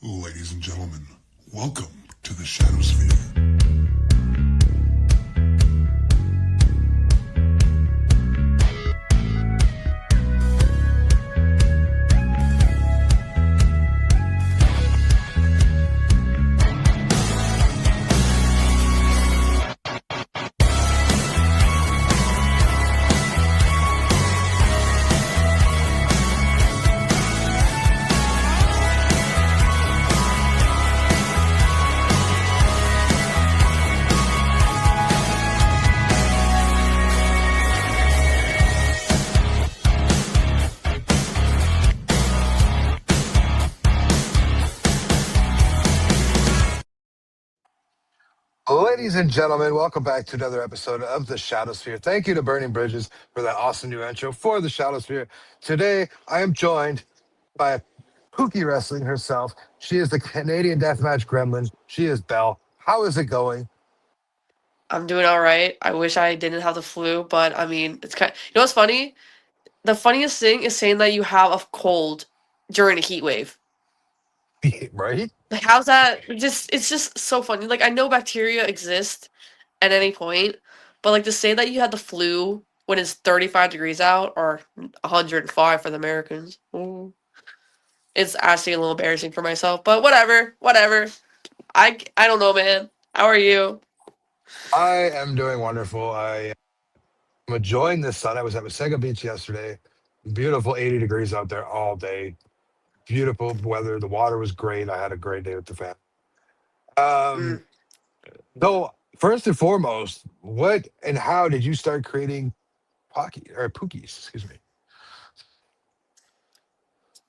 Ladies and gentlemen, welcome to the Shadowsphere. Ladies and gentlemen, welcome back to another episode of the Shadowsphere. Thank you to Burning Bridges for that awesome new intro for the Shadowsphere. Today, I am joined by Pookie Wrestling herself. She is the Canadian Deathmatch Gremlin. She is Belle. How is it going? I'm doing all right. I wish I didn't have the flu, but I mean, it's kind. You know what's funny? The funniest thing is saying that you have a cold during a heat wave. Right? Like, how's that? It's just so funny. Like, I know bacteria exist at any point, but like to say that you had the flu when it's 35 degrees out or 105 for the Americans, it's actually a little embarrassing for myself. But whatever, whatever. I don't know, man. How are you? I am doing wonderful. I am enjoying the sun. I was at Wasaga Beach yesterday. Beautiful 80 degrees out there all day. Beautiful weather. The water was great. I had a great day with the family. Um, Mm. so first and foremost, what and how did you start creating Pookies? Excuse me.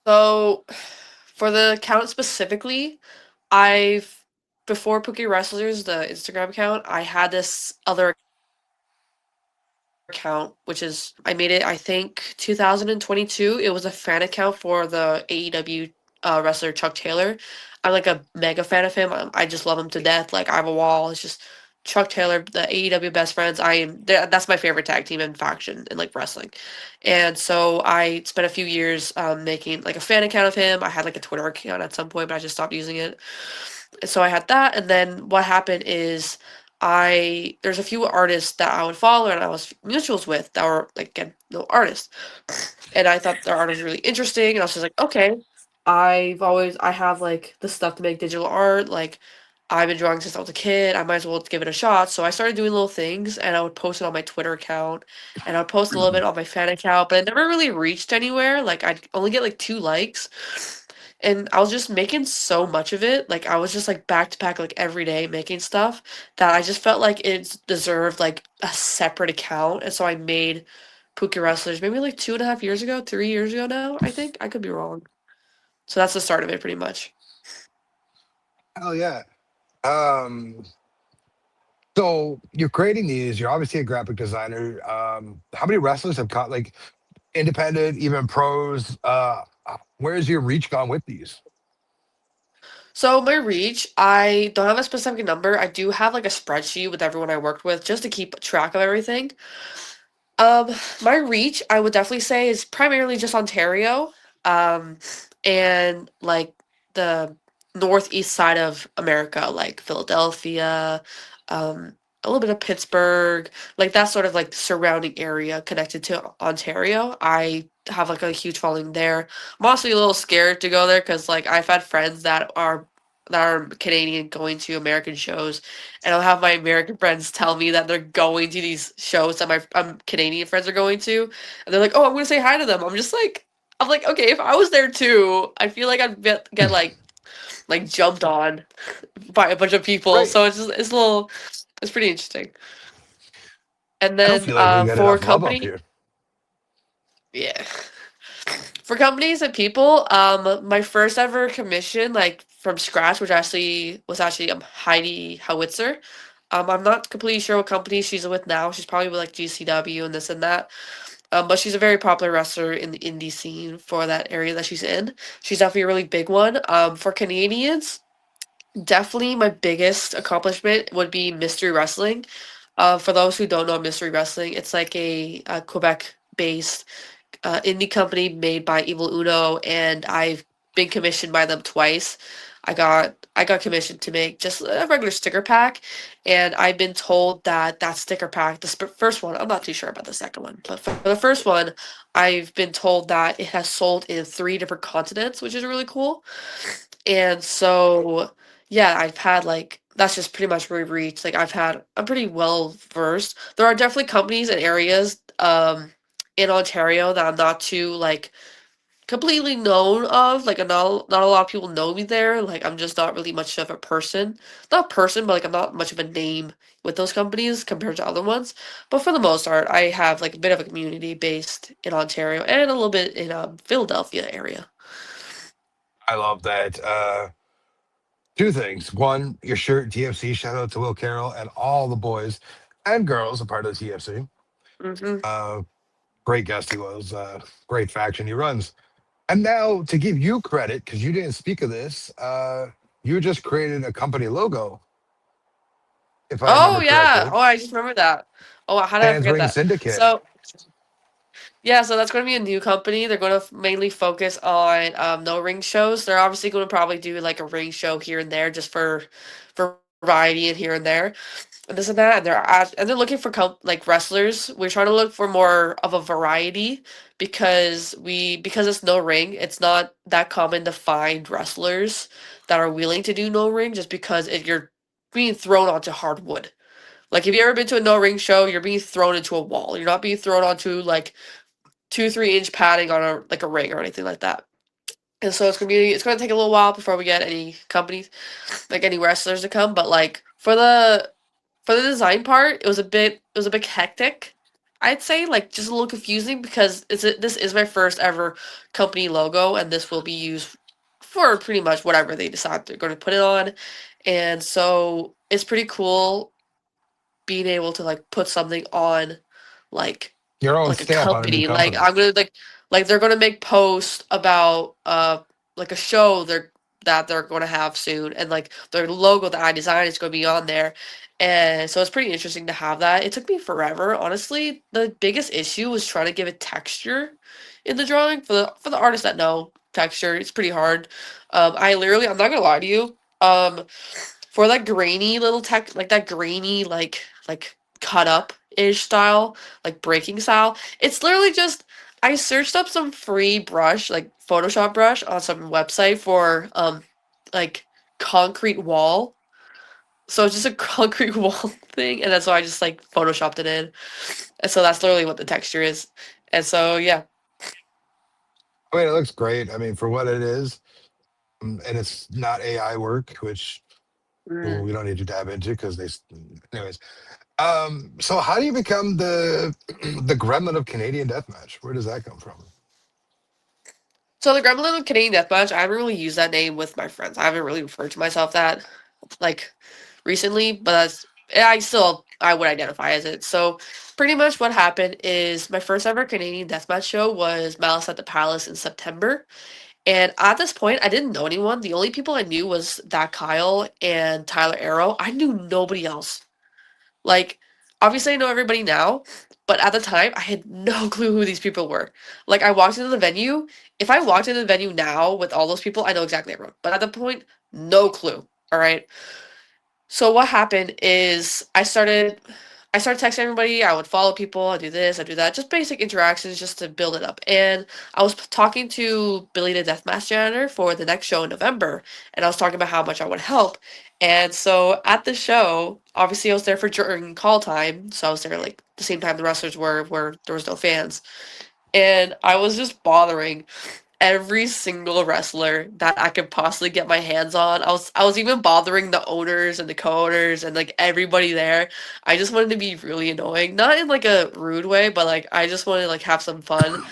So, for the account specifically, I've before Pookie Wrestlers, the Instagram account, I had this other account, which is I made it I think 2022. It was a fan account for the AEW wrestler Chuck Taylor. I'm like a mega fan of him. I just love him to death. Like I have a wall. It's just Chuck Taylor, the AEW best friends. That's my favorite tag team and faction in like wrestling. And so I spent a few years making like a fan account of him. I had like a Twitter account at some point, but I just stopped using it. So I had that, and then what happened is there's a few artists that I would follow and I was mutuals with that were like again no artists, and I thought their art was really interesting, and I was just like, okay, I have like the stuff to make digital art, like I've been drawing since I was a kid. I might as well give it a shot. So I started doing little things, and I would post it on my Twitter account, and I'd post a little bit on my fan account, but it never really reached anywhere. Like I'd only get like 2 likes. And I was just making so much of it. Like I was just like back to back like every day making stuff that I just felt like it deserved like a separate account. And so I made Pookie Wrestlers maybe like 2.5 years ago, 3 years ago now, I think. I could be wrong. So that's the start of it pretty much. Hell yeah. Um, so you're creating these. You're obviously a graphic designer. How many wrestlers have caught like independent, even pros? Where's your reach gone with these? So my reach, I don't have a specific number. I do have like a spreadsheet with everyone I worked with just to keep track of everything. Um, my reach, I would definitely say, is primarily just Ontario, um, and like the northeast side of America, like Philadelphia, a little bit of Pittsburgh, like that sort of like surrounding area connected to Ontario. I have like a huge following there. I'm honestly a little scared to go there because like I've had friends that are Canadian going to American shows, and I'll have my American friends tell me that they're going to these shows that my Canadian friends are going to, and they're like, "Oh, I'm gonna say hi to them." I'm like, okay, if I was there too, I feel like I'd get like jumped on by a bunch of people. Right. So it's pretty interesting. And I don't then feel like we get for enough love up company, here. yeah, for companies and people, my first ever commission, like from scratch, which actually was actually Heidi Howitzer. I'm not completely sure what company she's with now. She's probably with like GCW and this and that. But she's a very popular wrestler in the indie scene for that area that she's in. She's definitely a really big one. For Canadians, definitely my biggest accomplishment would be Mystery Wrestling. For those who don't know Mystery Wrestling, it's like a Quebec based indie company made by Evil Uno, and I've been commissioned by them twice. I got commissioned to make just a regular sticker pack, and I've been told that that sticker pack, the first one, I'm not too sure about the second one, but for the first one, I've been told that it has sold in 3 different continents, which is really cool. And so, yeah, I've had like that's just pretty much where we've reached. Like I'm pretty well versed. There are definitely companies and areas in Ontario that I'm not too like completely known of. Like not a lot of people know me there. Like I'm just not really much of a person. Not person, but like I'm not much of a name with those companies compared to other ones. But for the most part, I have like a bit of a community based in Ontario and a little bit in Philadelphia area. I love that. Two things. One, your shirt, TFC. Shout out to Will Carroll and all the boys and girls a part of the TFC. Hmm. Uh, Great guest he was. Great faction he runs. And now to give you credit, because you didn't speak of this, you just created a company logo, if I Oh remember yeah. correctly. Oh, I just remembered that. Oh, how did I Hands forget Ring that? Syndicate. So yeah, so that's going to be a new company. They're going to mainly focus on no ring shows. They're obviously going to probably do like a ring show here and there just for variety and here and there and this and that. And they're looking for like wrestlers. We're trying to look for more of a variety because it's no ring. It's not that common to find wrestlers that are willing to do no ring just because you're being thrown onto hardwood. Like, have you ever been to a no ring show? You're being thrown into a wall. You're not being thrown onto like 2 3 inch padding on a like a ring or anything like that. And so it's gonna take a little while before we get any companies like any wrestlers to come. But like for the design part, it was a bit hectic. I'd say like just a little confusing because this is my first ever company logo, and this will be used for pretty much whatever they decide they're going to put it on. And so it's pretty cool being able to like put something on like Your own a stamp on a new company. Like company. I'm gonna like they're gonna make posts about like a show they're gonna have soon, and like their logo that I designed is gonna be on there. And so it's pretty interesting to have that. It took me forever, honestly. The biggest issue was trying to give it texture in the drawing for the artists that know texture. It's pretty hard. I'm not gonna lie to you. For that grainy little tech, like that grainy, like cut up ish style, like breaking style. It's literally just I searched up some free brush, like Photoshop brush, on some website for like concrete wall. So it's just a concrete wall thing, and that's why I just like photoshopped it in, and so that's literally what the texture is. And so yeah. I mean, it looks great. I mean, for what it is, and it's not AI work, which Mm. we don't need to dab into because anyways. So how do you become the the gremlin of Canadian deathmatch? Where does that come from? So the Gremlin of Canadian Deathmatch, I haven't really used that name with my friends. I haven't really referred to myself that like recently, but I would identify as it. So pretty much what happened is my first ever Canadian deathmatch show was Malice at the Palace in September. And at this point I didn't know anyone. The only people I knew was that Kyle and Tyler Arrow. I knew nobody else. Like, obviously I know everybody now, but at the time I had no clue who these people were. Like I walked into the venue. If I walked into the venue now with all those people, I know exactly everyone. But at the point, no clue. All right. So what happened is I started texting everybody. I would follow people. I do this. I do that. Just basic interactions, just to build it up. And I was talking to Billy the Deathmatch Janitor for the next show in November, and I was talking about how much I would help. And so at the show, obviously I was there for during call time, so I was there like the same time the wrestlers were, where there was no fans, and I was just bothering every single wrestler that I could possibly get my hands on. I was even bothering the owners and the co-owners and like everybody there. I just wanted to be really annoying, not in like a rude way, but like I just wanted to like have some fun.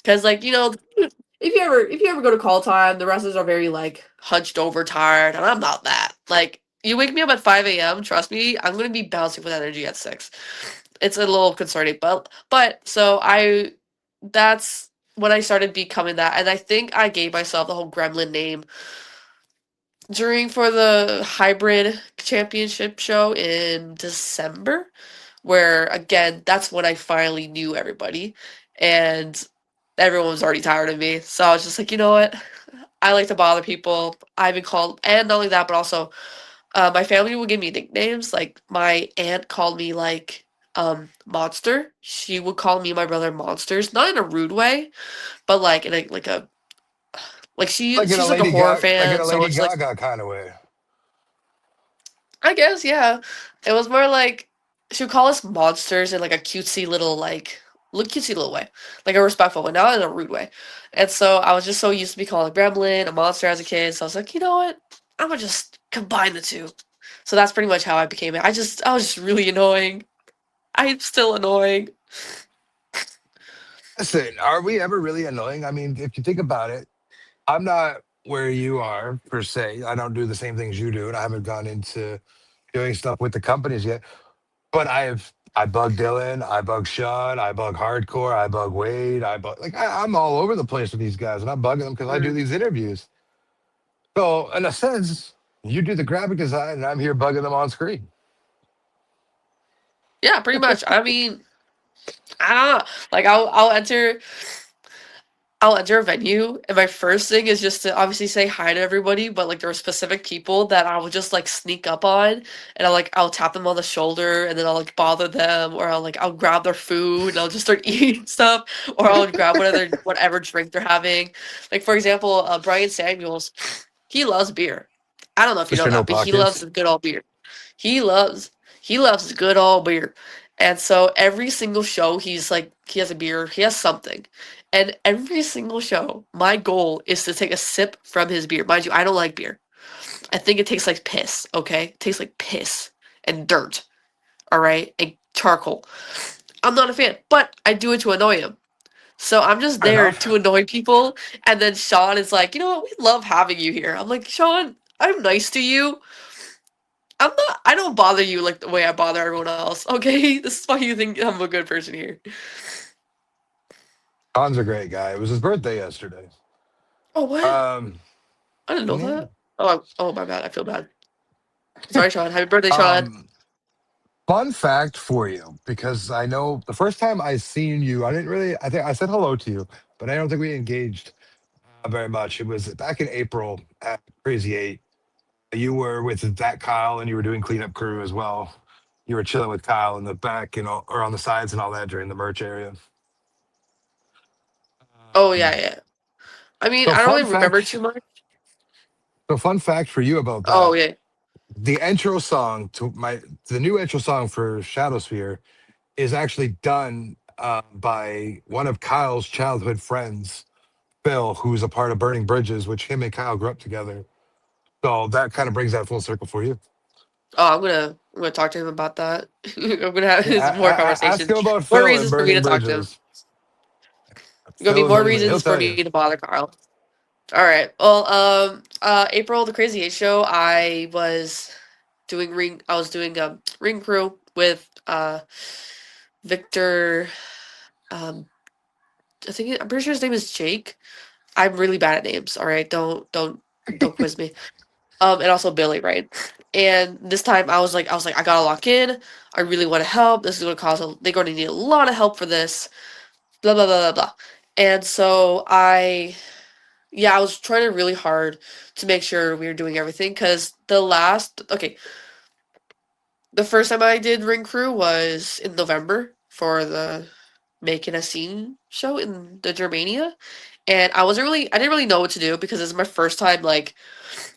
Cause like if you ever go to call time, the wrestlers are very like hunched over, tired, and I'm not that. Like you wake me up at 5 a.m. Trust me, I'm gonna be bouncing with energy at 6. It's a little concerning, but so that's when I started becoming that, and I think I gave myself the whole Gremlin name during for the hybrid championship show in December, where again that's when I finally knew everybody, and everyone was already tired of me. So I was just like, you know what? I like to bother people. I've been called, and not only that, but also my family will give me nicknames. Like my aunt called me like Monster. She would call me and my brother monsters, not in a rude way, but like in a like Like in a she's like a horror Like in fan, a so Lady it's like Gaga kind of way. I guess yeah. It was more like she would call us monsters in like a cutesy little like look cutesy little way, like a respectful way, not in a rude way. And so I was just so used to be called a gremlin, a monster as a kid. So I was like, you know what? I'm gonna just combine the two. So that's pretty much how I became it. I was just really annoying. I'm still annoying. Listen, are we ever really annoying? I mean, if you think about it, I'm not where you are per se. I don't do the same things you do, and I haven't gone into doing stuff with the companies yet. But I bug Dylan, I bug Sean, I bug Hardcore, I bug Wade, I bug like I'm all over the place with these guys, and I'm bugging them because I do Mhm. these interviews. So in a sense, you do the graphic design, and I'm here bugging them on screen. Yeah, pretty much. I mean, I don't know. Like I'll enter a venue, and my first thing is just to obviously say hi to everybody, but like there are specific people that I will just like sneak up on, and I'll tap them on the shoulder, and then I'll like bother them, or I'll grab their food, and I'll just start eating stuff, or I'll grab whatever drink they're having. Like for example, Brian Samuels, he loves beer. I don't know if you know Mr. No that, but he loves Pockets. the good old beer. He loves he loves good old beer. And so every single show he's like he has a beer, he has something. And every single show, my goal is to take a sip from his beer. Mind you, I don't like beer. I think it tastes like piss, okay? It tastes like piss and dirt, all right? And charcoal. I'm not a fan, but I do it to annoy him. So I'm just Fair there enough. to annoy people. And then Sean is like, you know what? We love having you here. I'm like, Sean, I'm nice to you. I don't bother you like the way I bother everyone else, okay? This is why you think I'm a good person here. Don's a great guy. It was his birthday yesterday. Oh, what? Um, I didn't know yeah. that. Oh, my bad. I feel bad. Sorry, Sean. Happy birthday, Sean. Um, Fun fact for you, because I know the first time I seen you, I didn't really. I think I said hello to you, but I don't think we engaged very much. It was back in April at Crazy Eight. You were with that Kyle, and you were doing cleanup crew as well. You were chilling with Kyle in the back, or on the sides and all that during the merch area. Oh, yeah, Um, yeah. I mean, so I don't fun really remember fact. too much. So fun fact for you about Oh, that: yeah. the intro song the new intro song for Shadowsphere is actually done by one of Kyle's childhood friends, Phil, who's a part of Burning Bridges, which him and Kyle grew up together. So that kind of brings that full circle for you. Oh, I'm gonna talk to him about that. I'm gonna have Yeah, this more ask conversation. him about More Phil and reasons for me Burning to talk to him. Bridges. Gonna be Phil and more Burning Bridges. He'll reasons for tell you. me to bother Carl. All right. Well, April the Crazy Eight show. I was doing ring crew with Victor. Um, I'm pretty sure his name is Jake. I'm really bad at names. All right, don't quiz me. And also Billy, right? And this time I was like, I gotta lock in. I really want to help. This is gonna they're going to need a lot of help for this. Blah blah blah blah blah. And so yeah, I was trying really hard to make sure we were doing everything because the first time I did ring crew was in November for the Making a Scene show in the Germania. And I didn't really know what to do because this is my first time like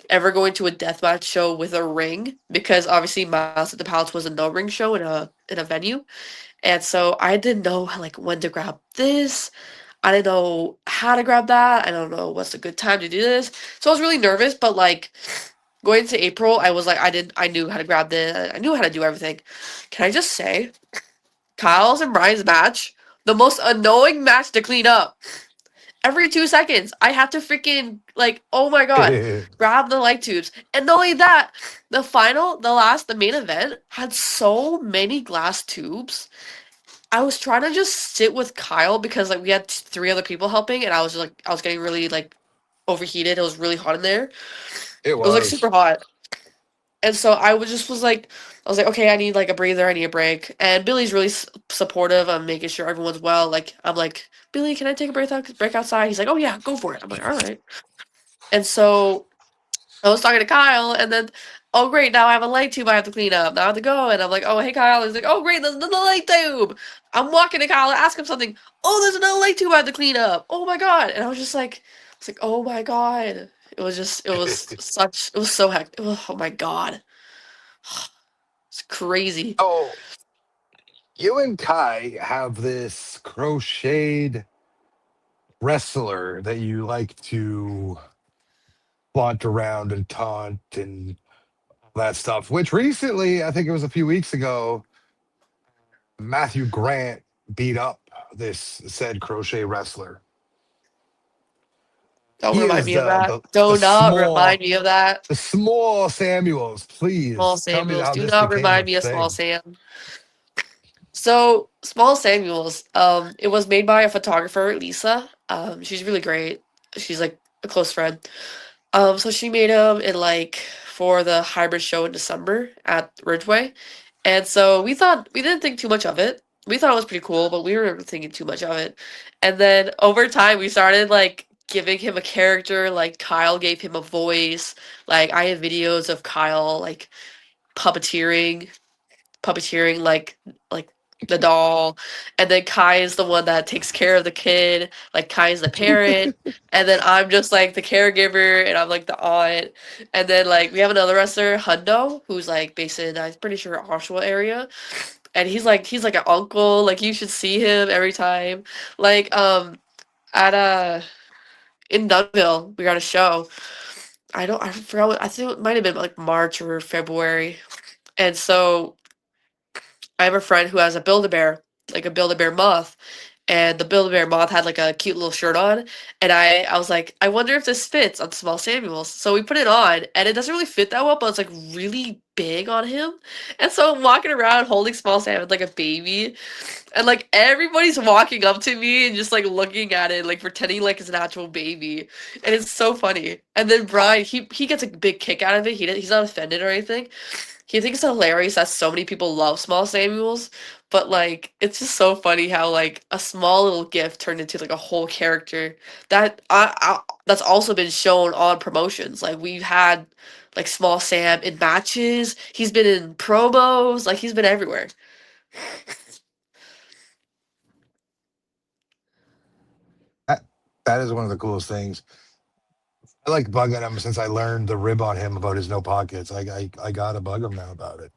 ever going to a deathmatch show with a ring because obviously Master of the Palace was a no ring show in a venue. And so I didn't know like when to grab this. I didn't know how to grab that. I don't know what's a good time to do this. So I was really nervous, but like going into April, I was like I knew how to grab this. I knew how to do everything. Can I just say Kyle's and Brian's match, the most annoying match to clean up. Every 2 seconds, I have to freaking like, oh my god, grab the light tubes. And not only that, the main event had so many glass tubes. I was trying to just sit with Kyle because like we had three other people helping, and I was getting really like overheated. It was really hot in there. It It was like super was. hot. And so I was like, okay, I need like a breather, I need a break. And Billy's really supportive of making sure everyone's well. Like, I'm like, Billy, can I take a break outside? He's like, oh yeah, go for it. I'm like, all right. And so I was talking to Kyle, and then, oh great, now I have a light tube I have to clean up. Now I have to go, and I'm like, oh hey Kyle. He's like, oh great, there's another light tube. I'm walking to Kyle, ask him something. Oh, there's another light tube I have to clean up. Oh my god, and I was just like, it's like, oh my god. It was so hectic. Oh my god, it's crazy. Oh, you and Kai have this crocheted wrestler that you like to flaunt around and taunt and all that stuff, which recently, I think it was a few weeks ago, Matthew Grant beat up this said crochet wrestler. Don't He remind is me of that. the Do not remind small me of that. the small Samuels. Small Please tell me Samuels. how Do this not became a remind me of Small thing. Sam. So, Small Samuels, it was made by a photographer, Lisa. She's really great. She's like a close friend. So she made him in like for the hybrid show in December at Ridgeway. And so we didn't think too much of it. We thought it was pretty cool, but we were thinking too much of it. And then over time we started like giving him a character, like Kyle gave him a voice. Like I have videos of Kyle like puppeteering puppeteering like the doll, and then Kai is the one that takes care of the kid. Like Kai is the parent, and then I'm just like the caregiver, and I'm like the aunt. And then like we have another wrestler, Hundo, who's like based in I'm pretty sure Oshawa area, and he's like an uncle. Like you should see him every time. Like at in Dunville we got a show. I forgot what I think it might have been like March or February, and so I have a friend who has a Build-A-Bear, like a Build-A-Bear moth, and the Build-A-Bear moth had like a cute little shirt on, and I was like, I wonder if this fits on Small Samuels. So we put it on, and it doesn't really fit that well, but it's like really big on him. And so I'm walking around holding Small Sam like a baby, and like everybody's walking up to me and just like looking at it, like pretending like it's an actual baby, and it's so funny. And then Brian, he gets a big kick out of it. He's not offended or anything. He thinks it's hilarious that so many people love Small Samuels, but like it's just so funny how like a small little gift turned into like a whole character that's also been shown on promotions. Like we've had like Small Sam in matches. He's been in promos. Like he's been everywhere. That, that is one of the coolest things. I like bugging him since I learned the rib on him about his no pockets. I gotta bug him now about it.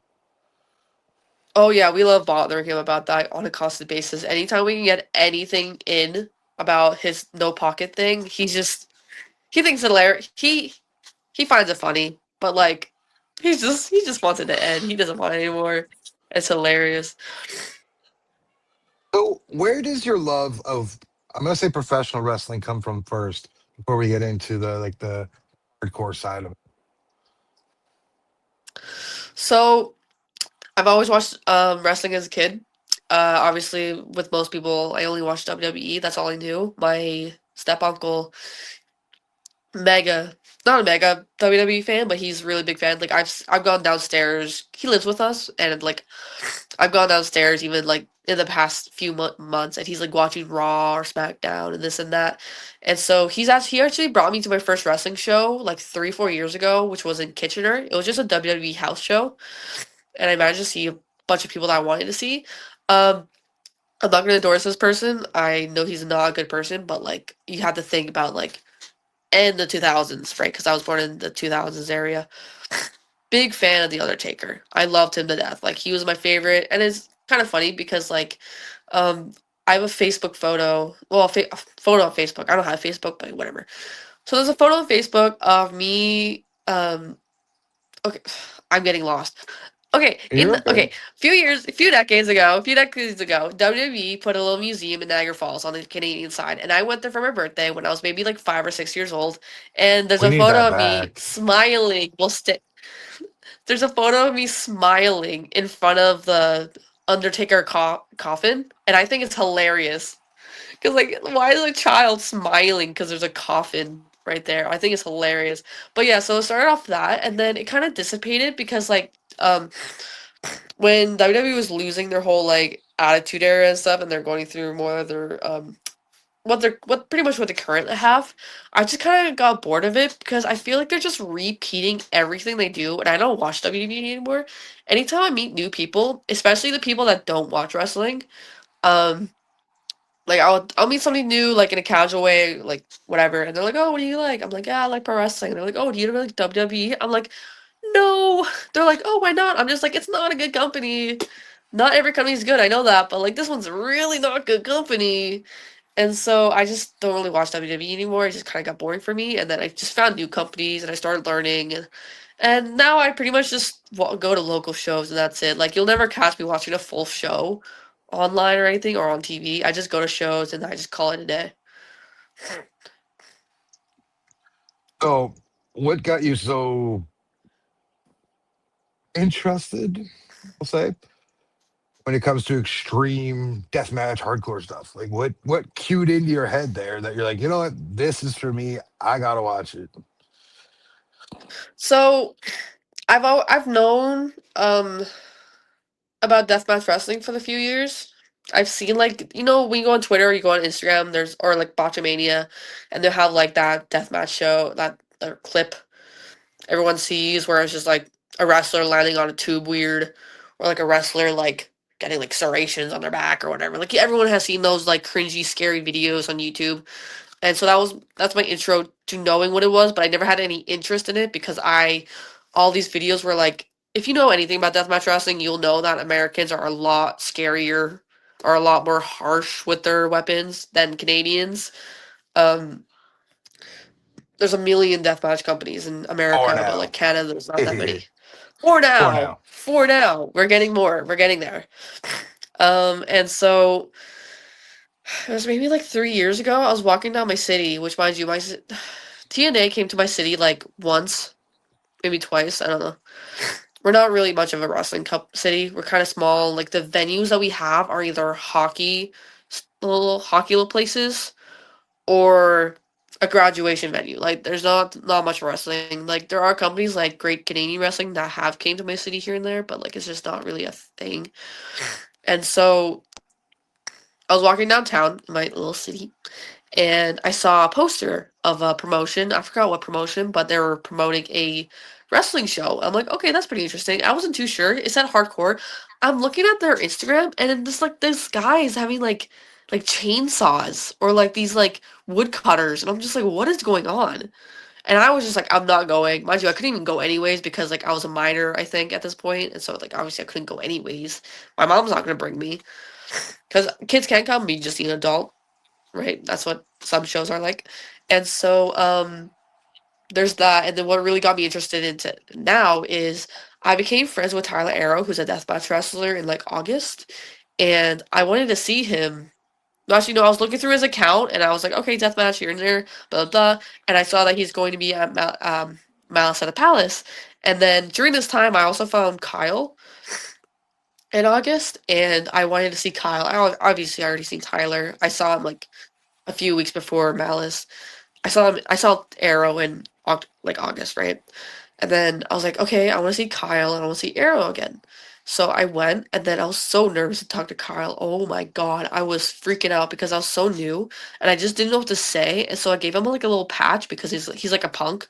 Oh yeah, we love bothering him about that on a constant basis. Anytime we can get anything in about his no pocket thing, he thinks it hilarious. He finds it funny, but like he just wants it to end. He doesn't want it anymore. It's hilarious. So, where does your love of, I'm gonna say, professional wrestling come from first before we get into the hardcore side of it? So I've always watched wrestling as a kid. Obviously, with most people, I only watched WWE. That's all I knew. My step uncle, mega, not a mega WWE fan, but he's a really big fan. Like I've gone downstairs. He lives with us, and like I've gone downstairs even like in the past few months, and he's like watching Raw or SmackDown and this and that. And so he actually brought me to my first wrestling show like 3 4 years ago, which was in Kitchener. It was just a WWE house show, and I managed to see a bunch of people that I wanted to see. Um, I'm not gonna endorse this person. I know he's not a good person, but like you have to think about like in the 2000s, right? Because I was born in the 2000s area. Big fan of The Undertaker. I loved him to death. Like he was my favorite, and it's kind of funny because like, um, I have a Facebook photo. Well, a photo on Facebook. I don't have Facebook, but whatever. So there's a photo on Facebook of me. Okay, I'm getting lost. Okay, You're okay. a few decades ago, WWE put a little museum in Niagara Falls on the Canadian side, and I went there for my birthday when I was maybe like 5 or 6 years old. And there's We a need photo that of me back. smiling. There's a photo of me smiling in front of the Undertaker coffin, and I think it's hilarious. Cause like, why is a child smiling? Cause there's a coffin right there. I think it's hilarious. But yeah, so it started off that, and then it kind of dissipated because like, when WWE was losing their whole like attitude era and stuff, and they're going through more of their what pretty much what they currently have. I just kind of got bored of it because I feel like they're just repeating everything they do, and I don't watch WWE anymore. Anytime I meet new people, especially the people that don't watch wrestling, um, like I'll meet somebody new like in a casual way, like whatever, and they're like, "Oh, what do you like?" I'm like, "Yeah, I like pro wrestling." And they're like, "Oh, do you like WWE?" I'm like, "No." They're like, "Oh, why not?" I'm just like, "It's not a good company. Not every company's good. I know that, but like this one's really not good company." And so I just don't really watch WWE anymore. It just kind of got boring for me. And then I just found new companies and I started learning. And now I pretty much just go to local shows and that's it. Like you'll never catch me watching a full show online or anything or on TV. I just go to shows and I just call it a day. So, what got you so interested, I'll say, when it comes to extreme deathmatch hardcore stuff? Like what cued into your head there that you're like, you know what, this is for me. I gotta watch it. So I've known about deathmatch wrestling for the few years. I've seen like when you go on Twitter or you go on Instagram, there's or like Botchamania, and they'll have like that deathmatch show that clip everyone sees where it's just like a wrestler landing on a tube weird, or like a wrestler like getting like serrations on their back or whatever. Like everyone has seen those like cringy, scary videos on YouTube, and so that's my intro to knowing what it was. But I never had any interest in it because all these videos were like, if you know anything about deathmatch wrestling, you'll know that Americans are a lot scarier or a lot more harsh with their weapons than Canadians. Um, there's a million deathmatch companies in For America, but like now. Canada, there's not that For many. For now, now. for now, we're getting more. We're getting there. And so it was maybe like 3 years ago. I was walking down my city, which, mind you, TNA came to my city like once, maybe twice. I don't know. We're not really much of a wrestling cup city. We're kind of small. Like the venues that we have are either little hockey little places, or a graduation venue. Like there's not much wrestling. Like there are companies like Great Canadian Wrestling that have came to my city here and there, but like it's just not really a thing. And so I was walking downtown in my little city and I saw a poster of a promotion. I forgot what promotion, but they were promoting a wrestling show. I'm like, okay, that's pretty interesting. I wasn't too sure. It said hardcore. I'm looking at their Instagram, and then this guy is having like chainsaws or like these like woodcutters, and I'm just like, what is going on? And I was just like, I'm not going. Mind you, I couldn't even go anyways because like I was a minor, I think, at this point, and so like obviously I couldn't go anyways. My mom's not gonna bring me because kids can't come. You just need an adult, right? That's what some shows are like. And so there's that. And then what really got me interested into now is I became friends with Tyler Arrow, who's a deathmatch wrestler, in like August. And I wanted to see him. No, actually, no, I was looking through his account and I was like, okay, deathmatch here and there, blah, blah, blah. And I saw that he's going to be at Malice at the Palace. And then during this time, I also found Kyle in August, and I wanted to see Kyle. Obviously already seen Tyler. I saw him like a few weeks before Malice. I saw Arrow in like August, right? And then I was like, okay, I want to see Kyle and I want to see Arrow again. So I went, and then I was so nervous to talk to Kyle. Oh my god, I was freaking out because I was so new and I just didn't know what to say. And so I gave him like a little patch because he's like a punk,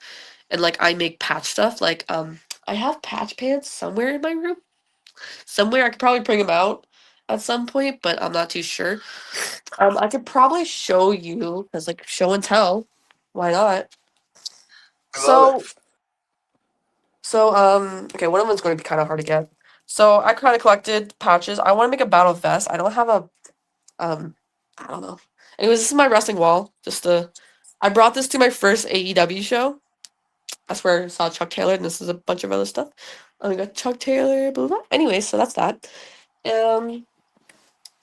and like I make patch stuff. Like I have patch pants somewhere in my room. Somewhere I could probably bring them out at some point, but I'm not too sure. I could probably show you because like show and tell. Why not? I love it. So okay, one of them's going to be kind of hard to get. So I kind of collected patches. I want to make a battle vest. I don't have a I don't know. Anyways, this is my wrestling wall. I brought this to my first AEW show. That's where I saw Chuck Taylor, and this is a bunch of other stuff. We got Chuck Taylor, blah, blah, blah. Anyways, so that's that. Um,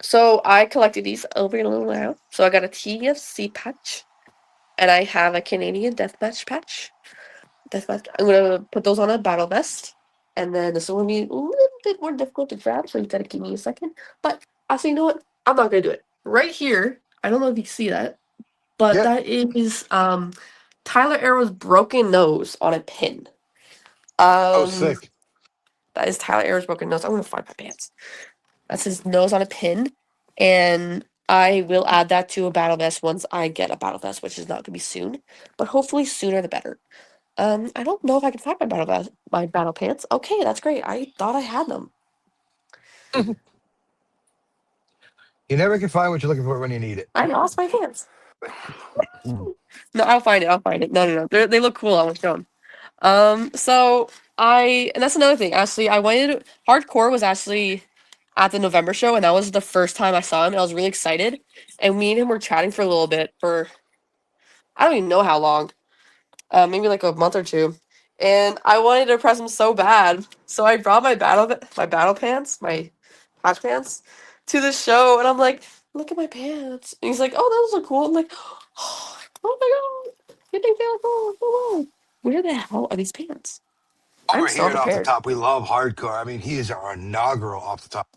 so I collected these over in a little while. So I got a TFC patch, and I have a Canadian Deathmatch patch. Deathmatch. I'm gonna put those on a battle vest, and then this is gonna be a little bit more difficult to grab. So you gotta give me a second. But actually, you know what? I'm not gonna do it right here. I don't know if you can see that, but Yep. that is Tyler Arrow's broken nose on a pin. Oh, Um, sick. that is Tyler Arrow's broken nose. I'm gonna find my pants. That's his nose on a pin, and I will add that to a battle vest once I get a battle vest, which is not gonna be soon, but hopefully sooner the better. I don't know if I can find my battle vest, my battle pants. Okay, that's great. I thought I had them. You never can find what you're looking for when you need it. I lost my pants. No, I'll find it. I'll find it. No, no, no. They look cool. I want to show them. So and that's another thing. Actually, I wanted hardcore was actually at the November show, and that was the first time I saw him. And I was really excited, and me and him were chatting for a little bit for I don't even know how long, maybe like a month or two. And I wanted to impress him so bad, so I brought my battle pants, my patch pants, to the show, and I'm like, "Look at my pants." And he's like, "Oh, those look cool." I'm like, "Oh my god, you think they look cool? Whoa. Where the hell are these pants?" I'm Over so here and off the prepared. top, we love hardcore. I mean, he is our inaugural off the top.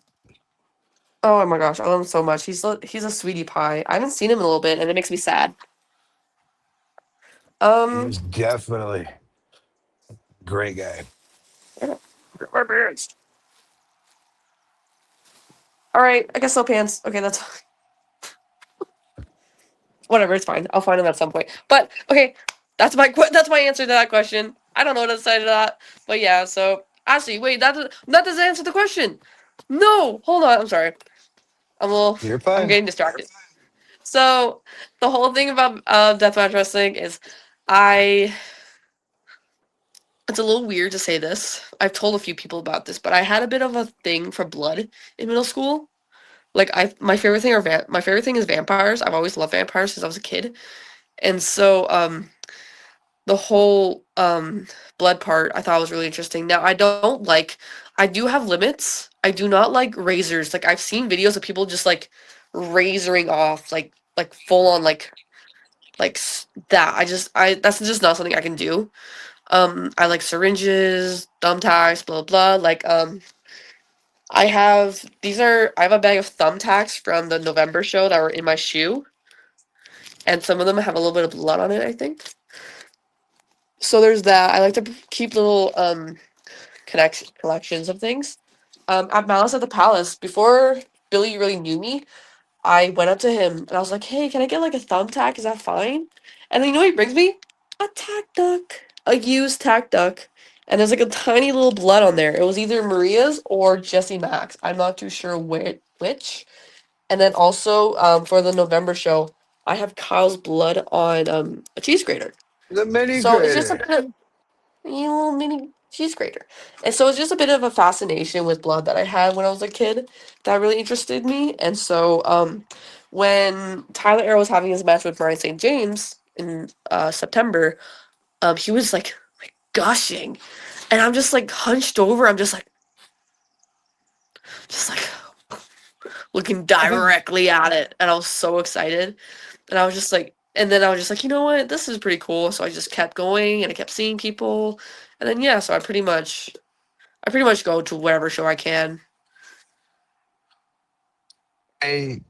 Oh my gosh, I love him so much. He's a sweetie pie. I haven't seen him in a little bit, and it makes me sad. He Um, is definitely a great guy. where are my pants. All right, I guess no pants. Okay, that's whatever. It's fine. I'll find them at some point. But okay, that's my answer to that question. I don't know what to say to that, but yeah. So actually, wait, that doesn't answer the question. No, hold on. I'm sorry. You're I'm fine. getting distracted. So the whole thing about deathmatch wrestling is, I. It's a little weird to say this. I've told a few people about this, but I had a bit of a thing for blood in middle school. Like my favorite thing is vampires. I've always loved vampires since I was a kid. And so the whole blood part I thought was really interesting. Now I do have limits. I do not like razors. Like I've seen videos of people just like razoring off like full on that. I that's just not something I can do. I like syringes, thumbtacks, blah blah. I have a bag of thumbtacks from the November show that were in my shoe, and some of them have a little bit of blood on it, I think. So there's that. I like to keep little collections of things. At Malice at the Palace, before Billy really knew me, I went up to him and I was like, "Hey, can I get like a thumbtack? Is that fine?" And then you know what he brings me? A tack duck, a used tack duck, and there's like a tiny little blood on there. It was either Maria's or Jesse Max. I'm not too sure which. And then also, for the November show, I have Kyle's blood on a cheese grater. The mini So it's just a grader. bit of little mini cheese grater. And so it's just a bit of a fascination with blood that I had when I was a kid that really interested me. And so when Tyler Arrow was having his match with Brian St. James in September, he was like gushing. And I'm just like hunched over. I'm just like looking directly at it. And I was so excited. And I was just like, and then I was just like, you know what? This is pretty cool. So I just kept going and I kept seeing people. And then yeah, so I pretty much go to whatever show I can. I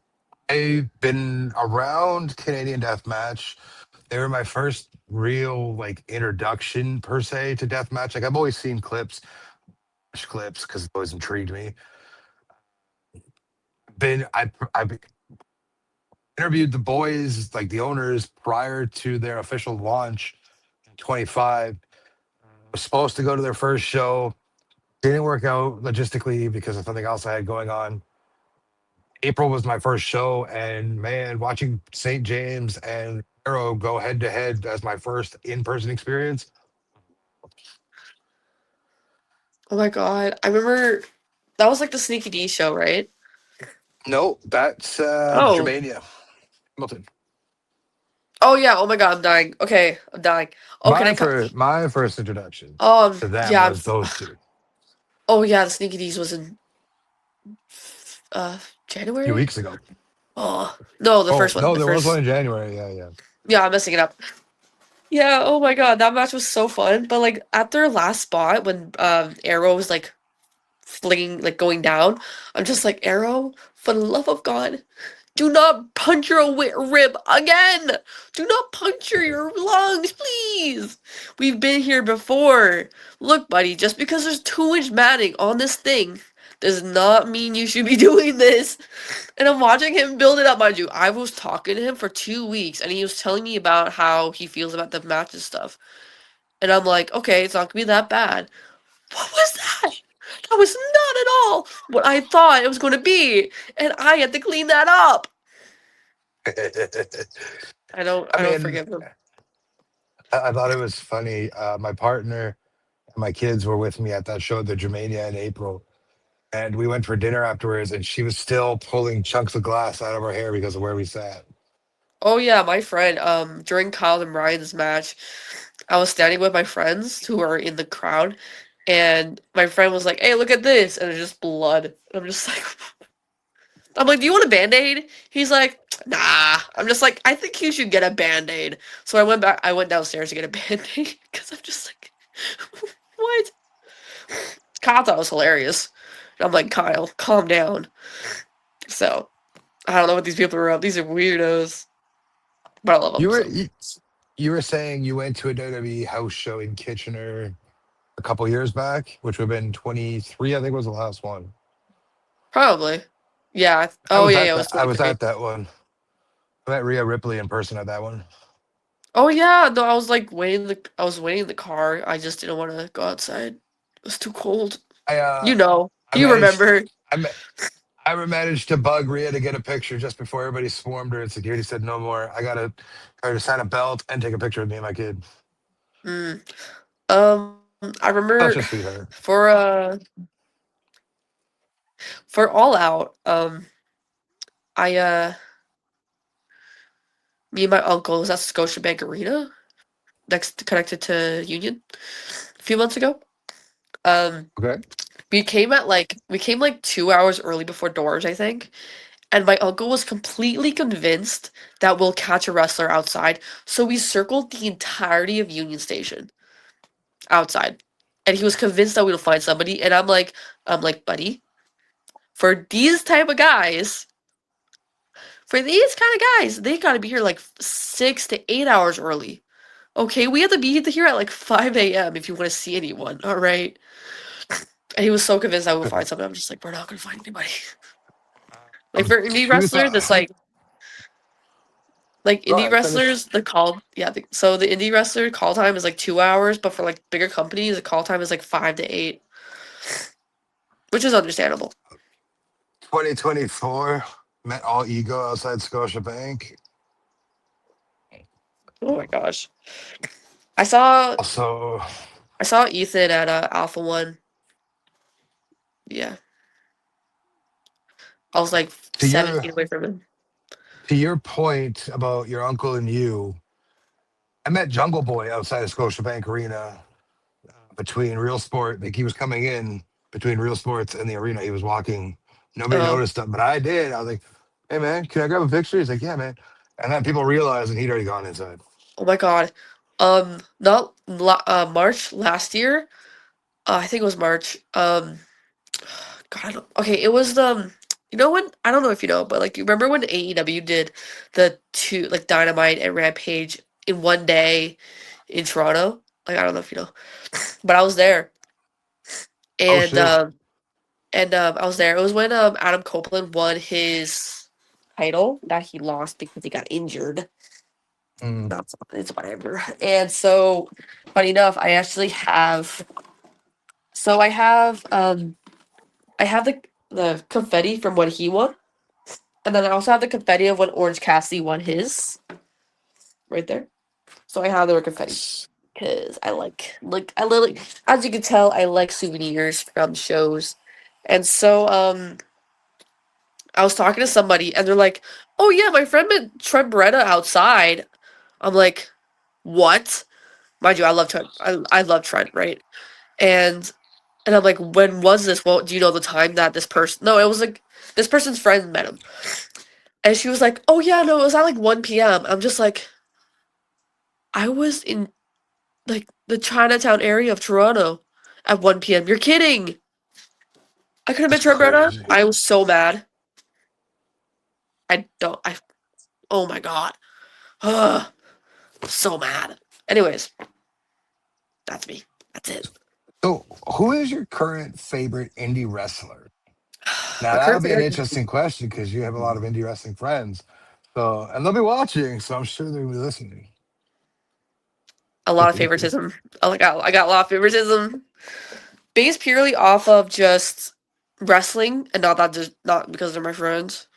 I've been around Canadian Deathmatch. They were my first real like introduction per se to deathmatch. Like I've always seen clips because it always intrigued me. I've interviewed the boys, like the owners, prior to their official launch in 25. Was supposed to go to their first show. Didn't work out logistically because of something else I had going on. April was my first show, and man, watching St. James and Arrow go head to head as my first in-person experience. Oh my god. I remember that was like the Sneaky D show, right? No, that's Oh. Germania. Hamilton. Oh yeah, oh my god, I'm dying. Okay, I'm dying. Oh, can I cut? My first introduction to them Yeah, was those two. oh yeah, the Sneaky D's was in A few January? weeks ago. Oh. No, the Oh first one. no, The there was one first. in January. Yeah, yeah. Yeah, I'm messing it up. Yeah, oh my god, that match was so fun. But like at their last spot when Arrow was like flinging like going down, I'm just like, Arrow, for the love of God, do not puncture a rib again. Do not puncture your lungs, please. We've been here before. Look, buddy, just because there's 2-inch matting on this thing does not mean you should be doing this. And I'm watching him build it up, mind you. I was talking to him for 2 weeks, and he was telling me about how he feels about the matches stuff. And I'm like, okay, it's not gonna be that bad. What was that? That was not at all what I thought it was going to be, and I had to clean that up. I I don't mean, forgive him. I thought it was funny. My partner and my kids were with me at that show, the Germania in April, and we went for dinner afterwards, and she was still pulling chunks of glass out of her hair because of where we sat. Oh yeah, my friend. During Kyle and Ryan's match, I was standing with my friends who were in the crowd, and my friend was like, "Hey, look at this!" And it's just blood. And I'm just like, I'm like, "Do you want a Band-Aid?" He's like, "Nah." I'm just like, "I think you should get a Band-Aid." So I went back. I went downstairs to get a Band-Aid because I'm just like, what? Kyle thought it was hilarious. And I'm like, Kyle, calm down. So I don't know what these people are up. These are weirdos, but I love You them. were So you, you were saying you went to a WWE house show in Kitchener a couple years back, which would have been 23, I think was the last one. probably, yeah. I Oh was yeah, at yeah. It that. was I was 23. at that one. I met Rhea Ripley in person at that one. Oh yeah. No, I was like waiting. I was waiting in the car. I just didn't want to go outside. It was too cold. I You know. I You managed remember? I ma- I managed to bug Rhea to get a picture just before everybody swarmed her, and security said no more. I got her to sign a belt and take a picture with me and my kid. Mm. I remember Such a sweetheart. for All Out. I me and my uncle was at Scotiabank Arena, next connected to Union, a few months ago. Um, Okay. we came like 2 hours early before doors, I think. And my uncle was completely convinced that we'll catch a wrestler outside. So we circled the entirety of Union Station outside. And he was convinced that we'll find somebody. And I'm like, buddy, for these type of guys, for these kind of guys, they gotta be here like 6 to 8 hours early. Okay, we have to be here at like 5 a.m. if you want to see anyone. All right. And he was so convinced I would find something. I'm just like, we're not gonna find anybody. Like for indie Two wrestlers, it's thoughts. like Go indie ahead, finish. wrestlers, so the indie wrestler call time is like 2 hours, but for like bigger companies, the call time is like 5 to 8, which is understandable. 2024 met all ego outside Scotiabank. Oh my gosh, I saw Also, I saw Ethan at Alpha One. Yeah, I was like to 7 feet your away from him. point about your uncle and you, I met Jungle Boy outside of Scotiabank Arena between Real Sport. Like he was coming in between Real Sports and the arena. He was walking. Nobody Oh, noticed him, but I did. I was like, "Hey man, can I grab a picture?" He's like, "Yeah, man." And then people realized, and he'd already gone inside. oh my God, not March last year. I think it was March. God, I don't, okay, it was you know when I don't know if you know, but like you remember when AEW did the two like Dynamite and Rampage in one day in Toronto? Like I don't know if you know, but I was there, Oh and shit! I was there. It was when Adam Copeland won his title that he lost because he got injured. Mm. That's it's whatever. And so, funny enough, I actually have. So I have the confetti from when he won. And then I also have the confetti of when Orange Cassidy won his right there. So I have their confetti because I literally, as you can tell, I like souvenirs from shows. And so I was talking to somebody and they're like, "Oh yeah, my friend met Trent Beretta outside." I'm like, "What?" Mind you, I love Trent, right? And I'm like, "When was this? Well, do you know the time that this person?" No, it was like this person's friend met him. And she was like, "Oh yeah, no, it was at like 1 p.m." I'm just like, I was in like the Chinatown area of Toronto at 1 p.m. You're kidding. I could have met That's Trent Beretta. crazy. I was so mad. I don't I oh my god. Ugh, so mad. Anyways, that's me. That's it. So, who is your current favorite indie wrestler? Now But that'll be currently, an interesting question because you have a lot of indie wrestling friends. So, and they'll be watching, so I'm sure they'll be listening. a lot of favoritism. I got a lot of favoritism based purely off of just wrestling and not because they're my friends.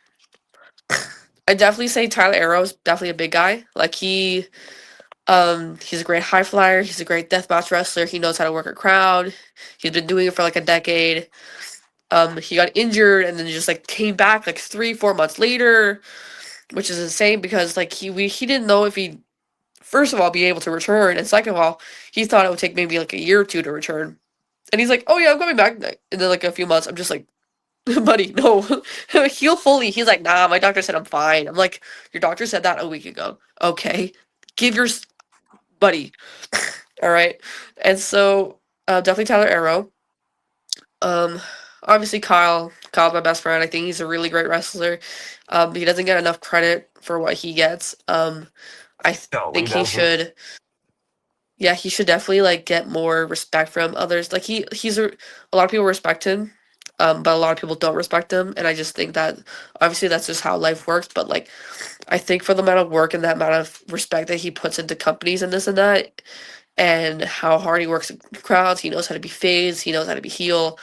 I definitely say Tyler Arrow's definitely a big guy. Like he's a great high flyer. He's a great deathmatch wrestler. He knows how to work a crowd. He's been doing it for like a decade. He got injured and then just like came back like 3, 4 months later, which is insane because like he didn't know if he first of all be able to return, and second of all, he thought it would take maybe like a year or two to return. And he's like, "Oh yeah, I'm coming back in like a few months." I'm just like, "Buddy, no, heal fully." He's like, "Nah, my doctor said I'm fine." I'm like, "Your doctor said that a week ago." Okay, give your buddy. All right, and so definitely Tyler Arrow. Um, obviously Kyle. Kyle's my best friend. I think he's a really great wrestler. He doesn't get enough credit for what he gets. I No, he think he doesn't. should. Yeah, he should definitely like get more respect from others. Like a lot of people respect him, but a lot of people don't respect him, and I just think that obviously that's just how life works. But like, I think for the amount of work and that amount of respect that he puts into companies and this and that, and how hard he works with crowds, he knows how to be phase, he knows how to be heel.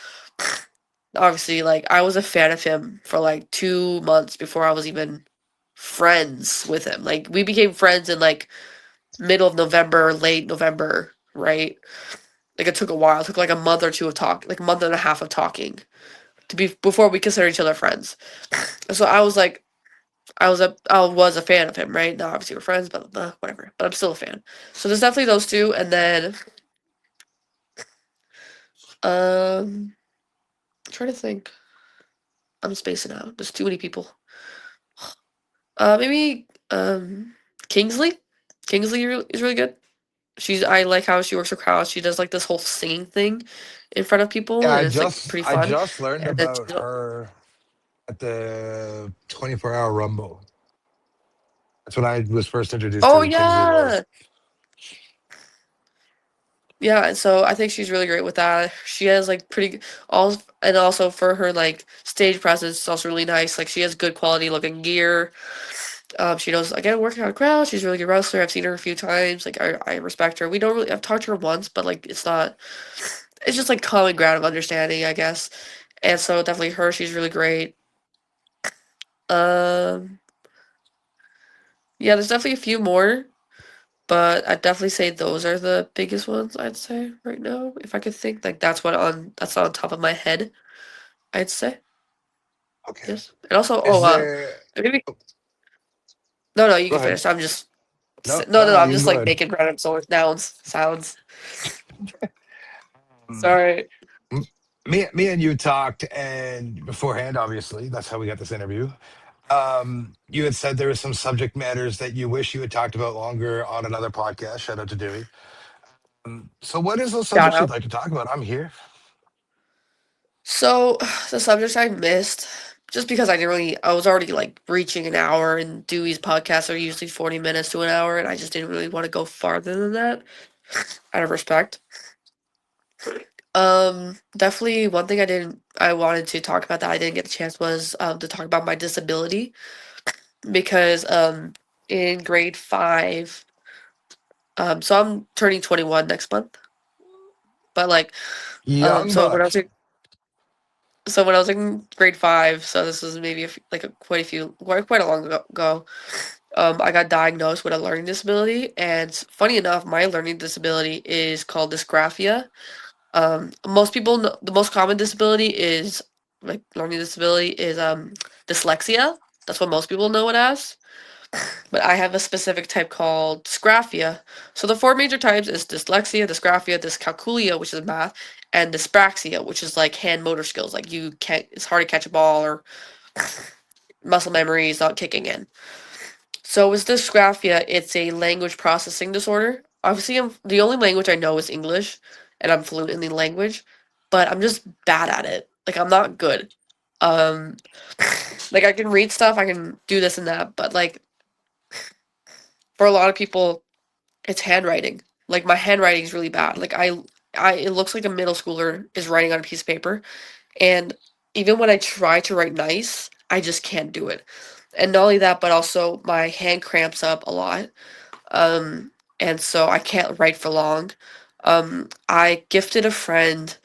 Obviously, like I was a fan of him for like 2 months before I was even friends with him. Like we became friends in like middle of November, late November, right? Like it took a while. It took like a month or two of talk, like a month and a half of talking to be before we consider each other friends. So I was like, I was a fan of him, right? Now obviously we're friends, but whatever. But I'm still a fan. So there's definitely those two, and then I'm trying to think. I'm spacing out. There's too many people. Maybe Kingsley. Is really good. I like how she works her crowd. She does like this whole singing thing in front of people, Yeah, and it's like pretty I fun. just learned And then about her at the 24-hour Rumble. That's when I was first introduced to oh who Kingsley yeah, was. yeah. And so I think she's really great with that. She has like all, and also for her like stage presence, it's also really nice. Like she has good quality looking gear. She knows again working on a crowd. She's a really good wrestler. I've seen her a few times. Like I respect her. We don't really I've talked to her once, but like it's not. It's just like common ground of understanding, I guess. And so definitely her. She's really great. Um, yeah, there's definitely a few more, but I'd definitely say those are the biggest ones. I'd say right now, if I could think, like that's on top of my head. I'd say Okay. yes. And also, Is there? maybe Oh, no, you go can ahead. finish. I'm just No, no, no, I'm you can just go like ahead. making random sounds. Um, Sorry. me and you talked, and beforehand, obviously, that's how we got this interview. You had said there were some subject matters that you wish you had talked about longer on another podcast. Shout out to Dewey. So, what is those Shout subjects you'd out. like to talk about? I'm here. So the subjects I missed, just because I was already like reaching an hour, and Dewey's podcasts are usually 40 minutes to an hour, and I just didn't really want to go farther than that out of respect. Definitely one thing I wanted to talk about that I didn't get a chance was to talk about my disability because in grade 5, so I'm turning 21 next month, but like Young so buck. when I was in grade 5, so this was maybe quite a long ago. I got diagnosed with a learning disability, and funny enough, my learning disability is called dysgraphia. Most people know the most common disability is like learning disability is dyslexia. That's what most people know it as. But I have a specific type called dysgraphia. So the four major types is dyslexia, dysgraphia, dyscalculia, which is math, and dyspraxia, which is like hand motor skills. Like you can't, it's hard to catch a ball or muscle memory is not kicking in. So with dysgraphia, it's a language processing disorder. Obviously, the only language I know is English, and I'm fluent in the language, but I'm just bad at it. Like I'm not good. Um, like I can read stuff, I can do this and that, but like for a lot of people, it's handwriting. Like my handwriting is really bad. Like it looks like a middle schooler is writing on a piece of paper, and even when I try to write nice, I just can't do it. And not only that, but also my hand cramps up a lot. Um, and so I can't write for long. I gifted a friend,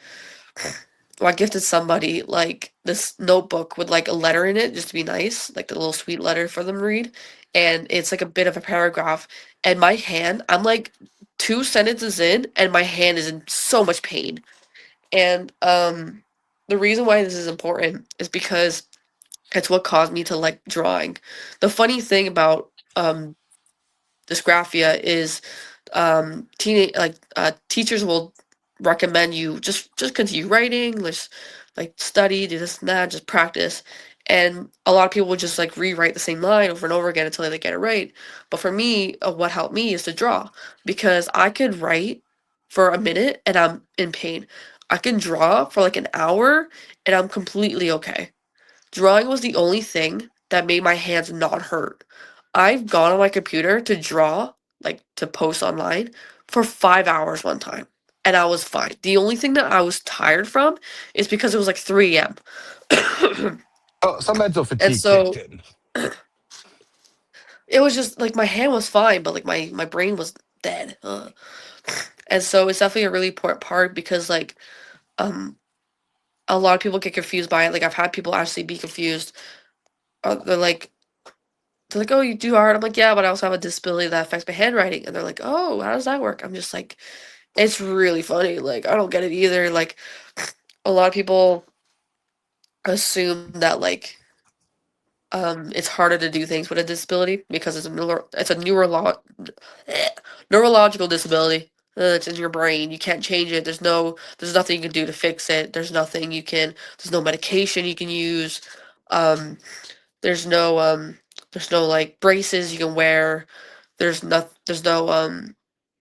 well, I gifted somebody like this notebook with like a letter in it just to be nice, like the little sweet letter for them to read. And it's like a bit of a paragraph. And my hand, I'm like two sentences in, and my hand is in so much pain. And the reason why this is important is because it's what caused me to like drawing. The funny thing about dysgraphia is teachers will recommend you just continue writing, just like study, do this and that, just practice. And a lot of people would just like rewrite the same line over and over again until they get it right. But for me, what helped me is to draw, because I could write for a minute and I'm in pain. I can draw for like an hour and I'm completely okay. Drawing was the only thing that made my hands not hurt. I've gone on my computer to draw, like to post online, for 5 hours one time, and I was fine. The only thing that I was tired from is because it was like 3 a.m. Oh, some mental And fatigue kicked so in. it was just like my hand was fine, but like my brain was dead. Ugh. And so it's definitely a really important part, because like um a lot of people get confused by it. Like I've had people actually be confused. They're like, "Oh, you do art?" I'm like, "Yeah, but I also have a disability that affects my handwriting." And they're like, "Oh, how does that work?" I'm just like, it's really funny. Like, I don't get it either. Like, a lot of people assume that like it's harder to do things with a disability because it's a neurological disability. It's in your brain. You can't change it. There's nothing you can do to fix it. There's no medication you can use. Um, there's no like braces you can wear. There's no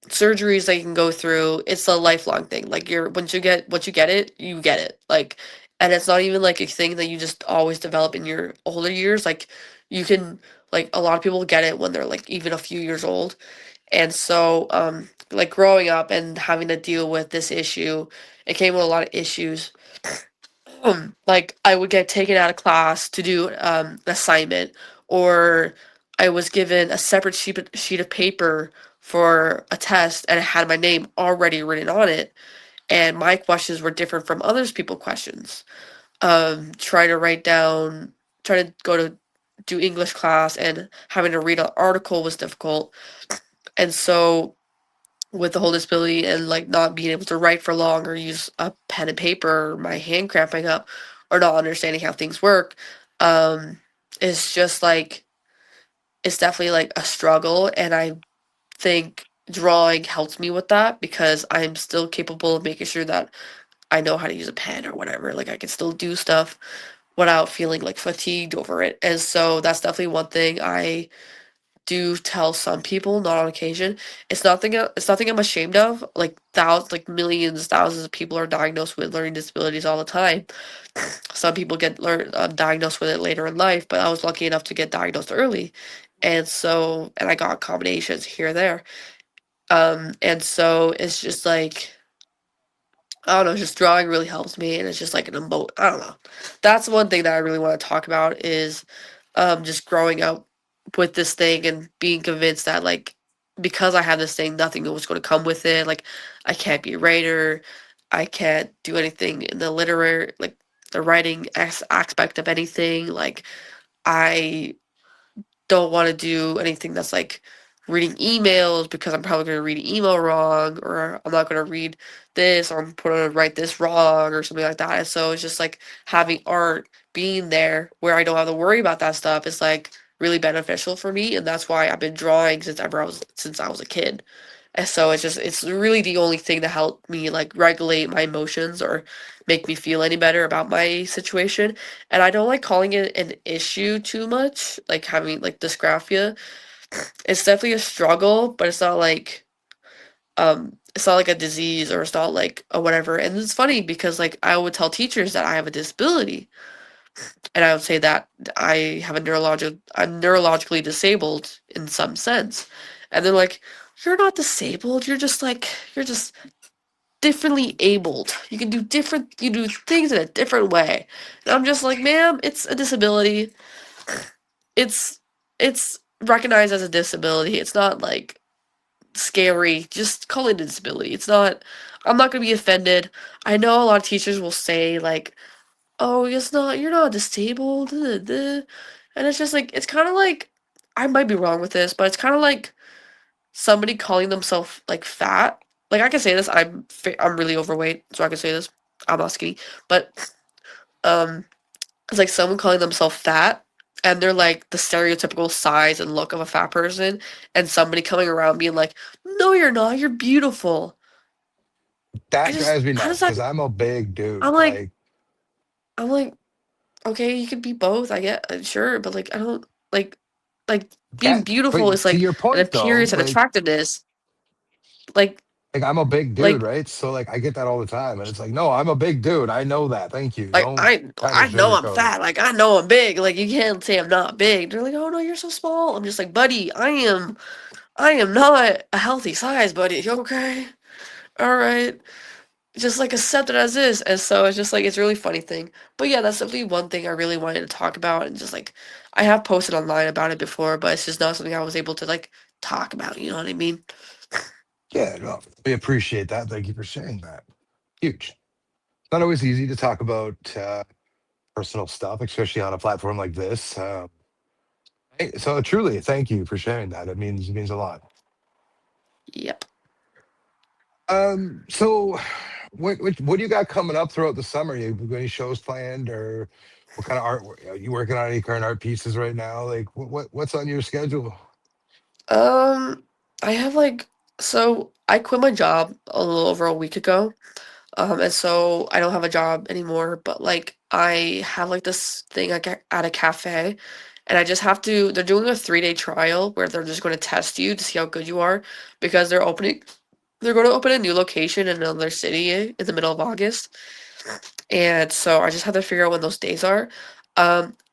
surgeries that you can go through. It's a lifelong thing. Like once you get it, you get it. Like, and it's not even like a thing that you just always develop in your older years. Like you can like a lot of people get it when they're like even a few years old. And so like growing up and having to deal with this issue, it came with a lot of issues. Like I would get taken out of class to do an assignment, or I was given a separate sheet of paper for a test, and it had my name already written on it, and my questions were different from others people questions. Trying to write down, trying to go to do English class and having to read an article was difficult. And so with the whole disability and like not being able to write for long or use a pen and paper, or my hand cramping up, or not understanding how things work, um, it's just like it's definitely like a struggle. And I think drawing helps me with that, because I'm still capable of making sure that I know how to use a pen or whatever. Like I can still do stuff without feeling like fatigued over it. And so that's definitely one thing I do tell some people, not on occasion. It's nothing I'm ashamed of. Like millions, thousands of people are diagnosed with learning disabilities all the time. Some people get diagnosed with it later in life, but I was lucky enough to get diagnosed early. And I got accommodations here and there. And so it's just like, I don't know, just drawing really helps me, and it's just like I don't know. That's one thing that I really want to talk about is just growing up with this thing and being convinced that like because I have this thing, nothing was going to come with it. Like I can't be a writer, I can't do anything in the literary like the writing aspect of anything. Like I don't want to do anything that's like reading emails, because I'm probably going to read an email wrong, or I'm not going to read this, or I'm going to write this wrong, or something like that. And so it's just like having art being there where I don't have to worry about that stuff is like really beneficial for me. And that's why I've been drawing since I was a kid. And so it's really the only thing that helped me like regulate my emotions or make me feel any better about my situation. And I don't like calling it an issue too much, like having like dysgraphia. It's definitely a struggle, but it's not like a disease, or it's not like a whatever. And it's funny because like I would tell teachers that I have a disability, and I would say that I'm neurologically disabled in some sense. And they're like, "You're not disabled. You're just differently abled. You do things in a different way. And I'm just like, ma'am, it's a disability. It's it's recognized as a disability. It's not like scary. Just call it a disability. It's not. I'm not gonna be offended. I know a lot of teachers will say like, "Oh, it's not. You're not disabled." Duh, duh, duh." And it's just like it's kind of like I might be wrong with this, but it's kind of like somebody calling themselves like fat. Like I can say this. I'm really overweight, so I can say this. I'm not skinny, but um, it's like someone calling themselves fat, and they're like the stereotypical size and look of a fat person, and somebody coming around being like, "No, you're not. You're beautiful." I That just drives me how does nuts that? because I'm a big dude. I'm like Like, I'm like okay, you could be both. I get sure, but like I don't like like being that, beautiful is but to like your an point though, appearance and attractiveness. Like like I'm a big dude, like right? So like I get that all the time, and it's like, no, I'm a big dude. I know that. Thank you. like Don't kind of I know I'm sugarcoat it. fat. Like I know I'm big. Like you can't say I'm not big. They're like, oh no, you're so small. I'm just like, buddy, I am not a healthy size, buddy. You okay? All right. Just like accept it as is. And so it's just like it's a really funny thing. But yeah, that's definitely one thing I really wanted to talk about and just like I have posted online about it before, but it's just not something I was able to like talk about, you know what I mean? Yeah, no, we appreciate that. Thank you for sharing that. Huge. Not always easy to talk about personal stuff, especially on a platform like this. So truly, thank you for sharing that. It means a lot. Yep. So what do you got coming up throughout the summer? You got any shows planned, or what kind of art? Are you working on any current art pieces right now? Like what's on your schedule? Um I have like so I quit my job a little over a week ago. And so I don't have a job anymore, but like I have like this thing at a cafe, and I just have to. They're doing a 3-day trial where they're just going to test you to see how good you are because they're going to open a new location in another city in the middle of August, and so I just have to figure out when those days are.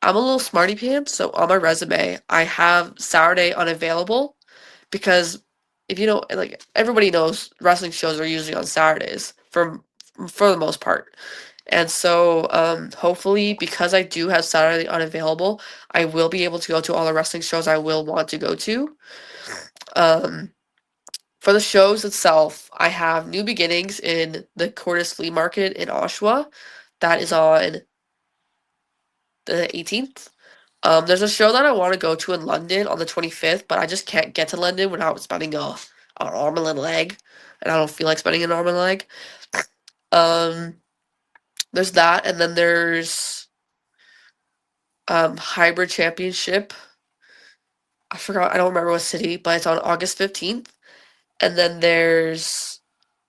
I'm a little smarty pants, so on my resume I have Saturday unavailable because if you know, like everybody knows, wrestling shows are usually on Saturdays for the most part. And so, hopefully, because I do have Saturday unavailable, I will be able to go to all the wrestling shows I will want to go to. Um, for the shows itself, I have New Beginnings in the Cordes Flea Market in Oshawa. That is on the 18th. There's a show that I want to go to in London on the 25th, but I just can't get to London without spending an arm and a leg, and I don't feel like spending an arm and a leg. Um, there's that, and then there's Hybrid Championship. I forgot. I don't remember what city, but it's on August 15th. And then there's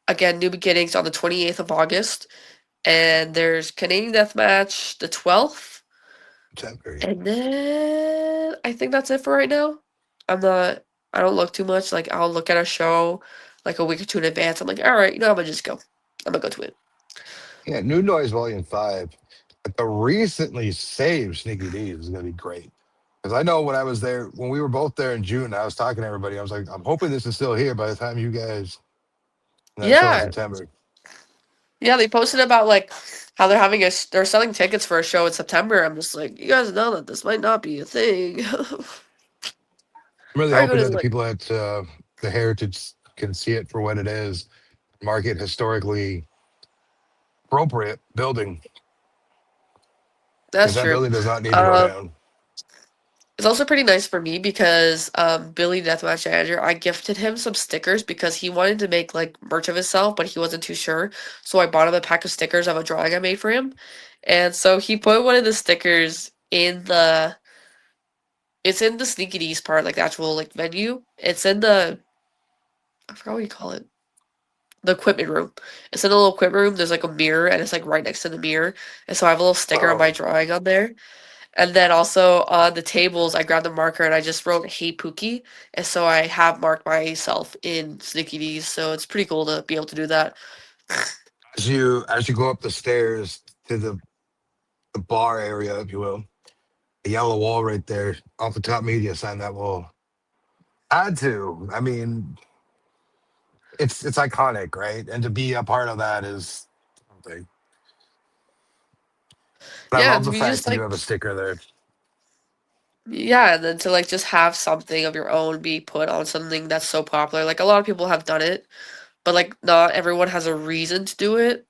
again New Beginnings on the 28th of August, and there's Canadian Deathmatch the 12th. September. And then I think that's it for right now. I'm not. I don't look too much. Like I'll look at a show like a week or two in advance. I'm like, all right, I'm gonna just go. I'm gonna go to it. Yeah, New Noise Volume 5. But the recently saved Sneaky D's is going to be great. Because I know when I was there, when we were both there in June, I was talking to everybody. I was like, I'm hoping this is still here by the time you guys, in that show in Yeah, September. yeah. They posted about like how they're having they're selling tickets for a show in September. I'm just like, you guys know that this might not be a thing. I'm really How are you hoping going that to the like? people at the Heritage can see it for what it is, market historically appropriate building, because That's that true. building does not need to go Um, down. it's also pretty nice for me because Billy Deathmatch Manager, I gifted him some stickers because he wanted to make like merch of himself, but he wasn't too sure. So I bought him a pack of stickers of a drawing I made for him, and so he put one of the stickers in the. It's in the Sneaky D's part, like the actual like venue. It's in the I forgot what you call it. The equipment room. It's in a little equipment room. There's like a mirror, and it's like right next to the mirror. And so I have a little sticker of my Oh, drawing on there. And then also on the tables, I grabbed a marker and I just wrote "Hey Pookie," and so I have marked myself in Sneaky D's. So it's pretty cool to be able to do that. as you go up the stairs to the bar area, if you will, the yellow wall right there off the top media sign that will add to. I mean, it's iconic, right? And to be a part of that is something. But I Yeah, love to the be fact just that you like have a sticker there. yeah, and then to like just have something of your own be put on something that's so popular. Like a lot of people have done it, but like not everyone has a reason to do it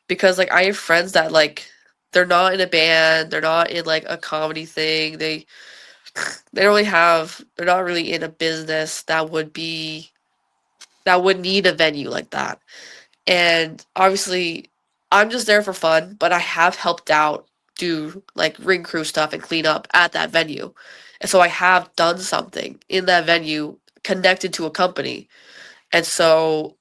because like I have friends that like they're not in a band, they're not in like a comedy thing. They don't really have they're not really in a business that would need a venue like that. And obviously, I'm just there for fun, but I have helped out do like ring crew stuff and clean up at that venue. And so I have done something in that venue connected to a company. And so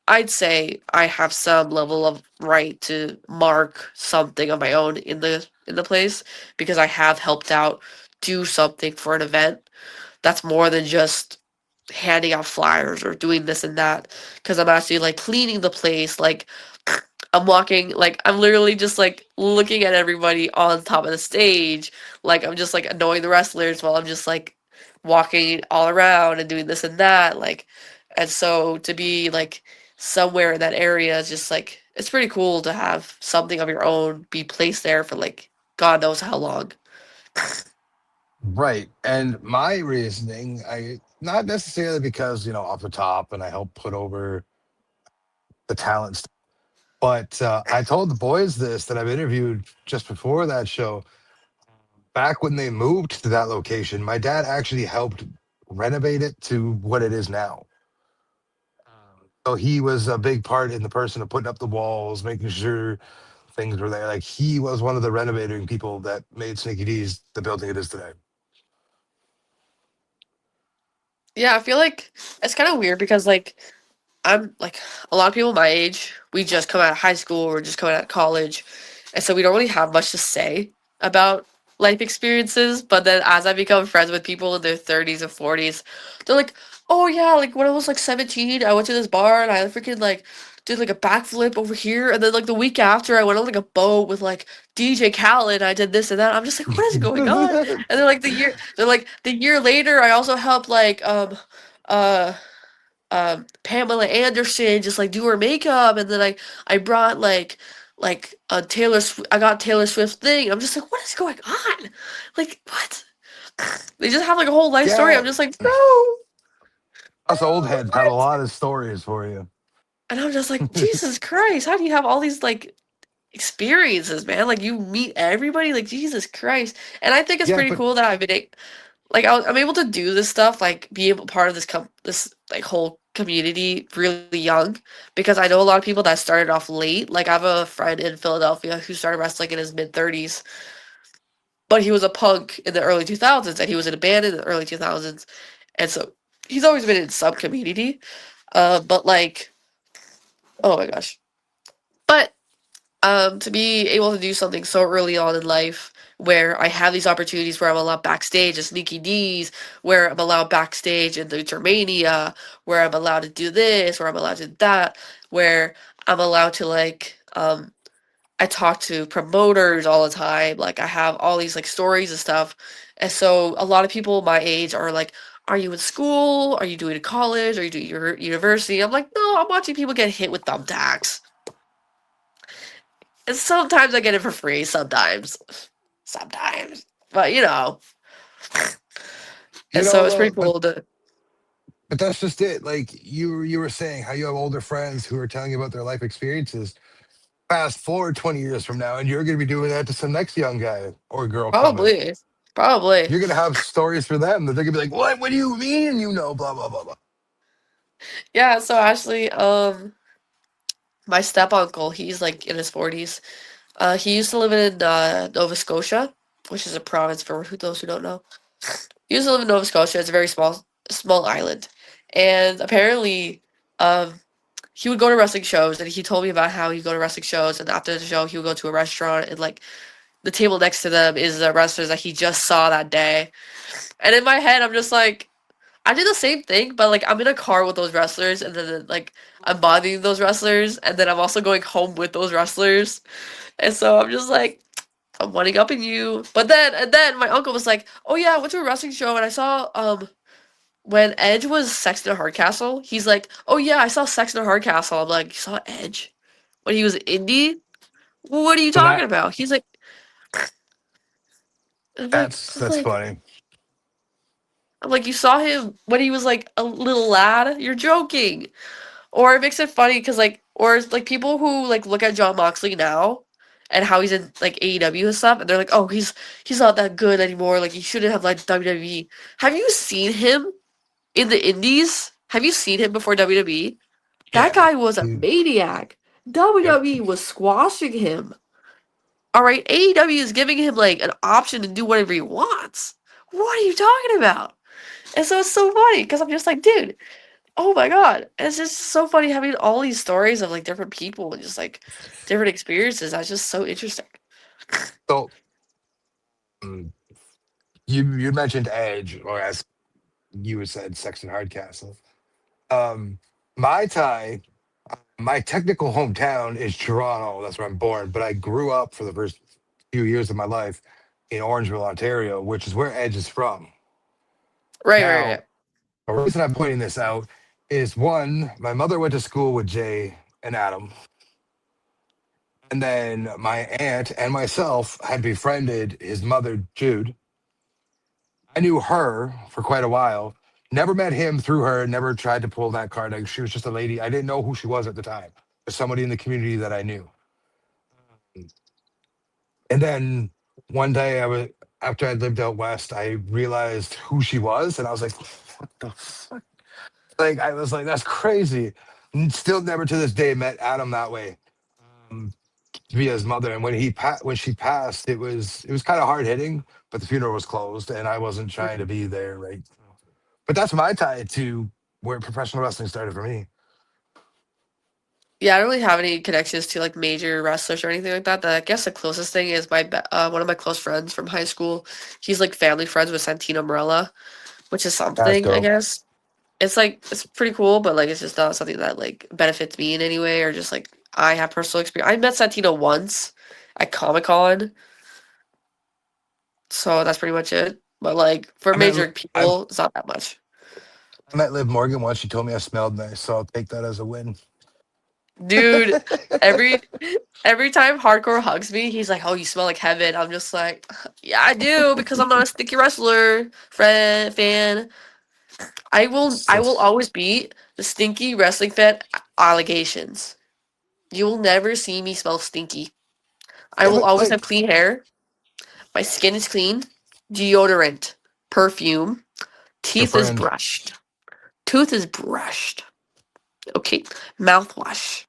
I'd say I have some level of right to mark something of my own in the place because I have helped out do something for an event that's more than just handing out flyers or doing this and that because I'm actually like cleaning the place like I'm walking like I'm literally just like looking at everybody on top of the stage like I'm just like annoying the wrestlers while I'm just like walking all around and doing this and that like and so to be like somewhere in that area is just like it's pretty cool to have something of your own be placed there for like god knows how long. Right. And my reasoning, I not necessarily because, off the top and I help put over the talents, but I told the boys this that I've interviewed just before that show. Back when they moved to that location, my dad actually helped renovate it to what it is now. So he was a big part in the person of putting up the walls, making sure things were there. Like he was one of the renovating people that made Sneaky D's the building it is today. Yeah, I feel like it's kind of weird because like I'm like a lot of people my age, we just come out of high school or just coming out of college. And so we don't really have much to say about life experiences. But then as I become friends with people in their 30s and 40s, they're like, oh yeah, like when I was like 17, I went to this bar and I freaking like did like a backflip over here. And then like the week after, I went on like a boat with like DJ Khaled. I did this and that. I'm just like, what is going on? And then like they're like the year later, I also helped like uh Pamela Anderson just like do her makeup, and then I brought like a I got Taylor Swift thing. I'm just like, what is going on? Like what? They just have like a whole life story. Yeah, I'm just like, bro, us old bro, heads have a what? lot of stories for you. And I'm just like, Jesus Christ, how do you have all these like experiences, man? Like you meet everybody, like Jesus Christ. And I think it's Yeah, pretty but cool that like I'm able to do this stuff, like be able part of this like whole community really young because I know a lot of people that started off late. Like I have a friend in Philadelphia who started wrestling in his mid 30s, but he was a punk in the early 2000s and he was in a band in the early 2000s, and so he's always been in some community. But like, oh my gosh, but to be able to do something so early on in life where I have these opportunities where I'm allowed backstage at Sneaky D's, where I'm allowed backstage in the Germania, where I'm allowed to do this, where I'm allowed to do that, where I'm allowed to like I talk to promoters all the time, like I have all these like stories and stuff. And so a lot of people my age are like, are you in school? Are you doing college? Are you doing your university? I'm like, no, I'm watching people get hit with thumbtacks. And sometimes I get it for free, sometimes. Sometimes. But you and so know, it's though, pretty but cool to but that's just it. Like you were saying how you have older friends who are telling you about their life experiences. Fast forward 20 years from now, and you're going to be doing that to some next young guy or girl coming. probably. Probably. You're going to have stories for them that they're going to be like, "What? What do you mean? You know, blah blah blah blah." Yeah, so actually, my step uncle, he's like in his 40s. He used to live in Nova Scotia, which is a province for those who don't know. He used to live in Nova Scotia. It's a very small island. And apparently, um, he would go to wrestling shows, and he told me about how he'd go to wrestling shows, and after the show, he would go to a restaurant, and like the table next to them is the wrestlers that he just saw that day. And in my head, I'm just like, I do the same thing, but like I'm in a car with those wrestlers, and then like I'm bodying those wrestlers, and then I'm also going home with those wrestlers. And so I'm just like, I'm one upping you. But then, and then my uncle was like, oh yeah, I went to a wrestling show, and I saw when Edge was Sex in a Hardcastle, he's like, "Oh yeah, I saw Sex in a Hardcastle." I'm like, "You saw Edge when he was indie? What are you And talking about?" He's like, I'm like, I'm that's like, funny. I'm like, you saw him when he was like a little lad? You're joking. Or it makes it funny because like, or it's like people who like look at John Moxley now and how he's in like AEW and stuff, and they're like, oh, he's not that good anymore. Like he shouldn't have left WWE. Have you seen him in the Indies? Have you seen him before WWE? That Yeah. guy was a Mm, maniac. yep. WWE was squashing him. All right, AEW is giving him like an option to do whatever he wants. What are you talking about? And so it's so funny because I'm just like, dude, oh my god. It's just so funny having all these stories of like different people and just like different experiences. That's just so interesting. So mm, you mentioned Edge, or as you said, Sexton Hardcastle. Um, my tie, my technical hometown is Toronto. That's where I'm born, but I grew up for the first few years of my life in Orangeville, Ontario, which is where Edge is from. Right, right, right. Now, the reason I'm pointing this out is one, my mother went to school with Jay and Adam, and then my aunt and myself had befriended his mother, Jude. I knew her for quite a while. Never met him through her. Never tried to pull that card. Like, she was just a lady. I didn't know who she was at the time. Just somebody in the community that I knew. And then one day, I was after I lived out west, I realized who she was, and I was like, "What the fuck?" Like, I was like, "That's crazy." And still, never to this day met Adam that way. Um, via his mother, and when she passed, it was kind of hard hitting, but the funeral was closed, and I wasn't trying to Mhm. be there, right? But that's my tie to where professional wrestling started for me. Yeah, I don't really have any connections to like major wrestlers or anything like that. I guess the closest thing is one of my close friends from high school. He's like family friends with Santino Marella, which is That's something, I dope. guess. It's like it's pretty cool, but like it's just not something that like benefits me in any way or just like I have personal experience. I met Santino once at Comic Con, so that's pretty much it. But like for I met major I, people, it's not that much. I met Liv Morgan once. She told me I smelled nice, so I'll take that as a win. Dude, every every time Hardcore hugs me, he's like, "Oh, you smell like heaven." I'm just like, "Yeah, I do because I'm not a sticky wrestler fan. I will That's always be the stinky wrestling fan allegations. You will never see me smell stinky. I yeah, will but always like have clean hair. My skin is clean. Deodorant, perfume, your teeth is friend, brushed. Tooth is brushed. Okay, mouthwash.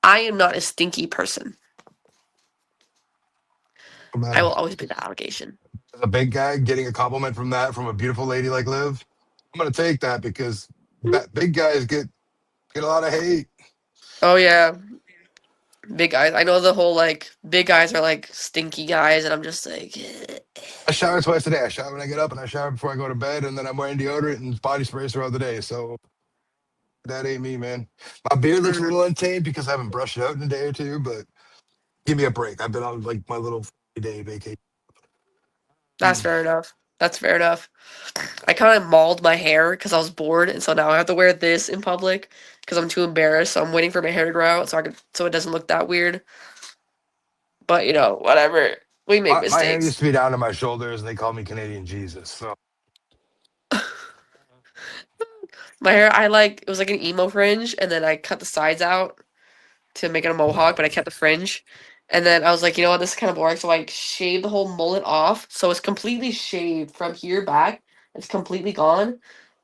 I am not a stinky person. no I matter. will always be the allegation. As a big guy getting a compliment from that from a beautiful lady like Liv, I'm gonna take that because big guys get a lot of hate. Oh yeah, big guys. I know the whole like big guys are like stinky guys, and I'm just like, I shower twice a day. I shower when I get up, and I shower before I go to bed, and then I'm wearing deodorant and body sprays throughout the day. So that ain't me, man. My beard looks a mm, little untamed because I haven't brushed it out in a day or two, but give me a break. I've been on like my little day vacation. that's fair enough. That's fair enough. I kind of mauled my hair because I was bored, and so now I have to wear this in public because I'm too embarrassed. So I'm waiting for my hair to grow out so it doesn't look that weird. But whatever. We make My hair mistakes. used to be down to my shoulders, and they call me Canadian Jesus. So My hair, it was like an emo fringe, and then I cut the sides out to make it a mohawk, but I kept the fringe. And then I was like, you know what, this is kind of boring, so I shaved the whole mullet off, so it's completely shaved from here back. It's completely gone.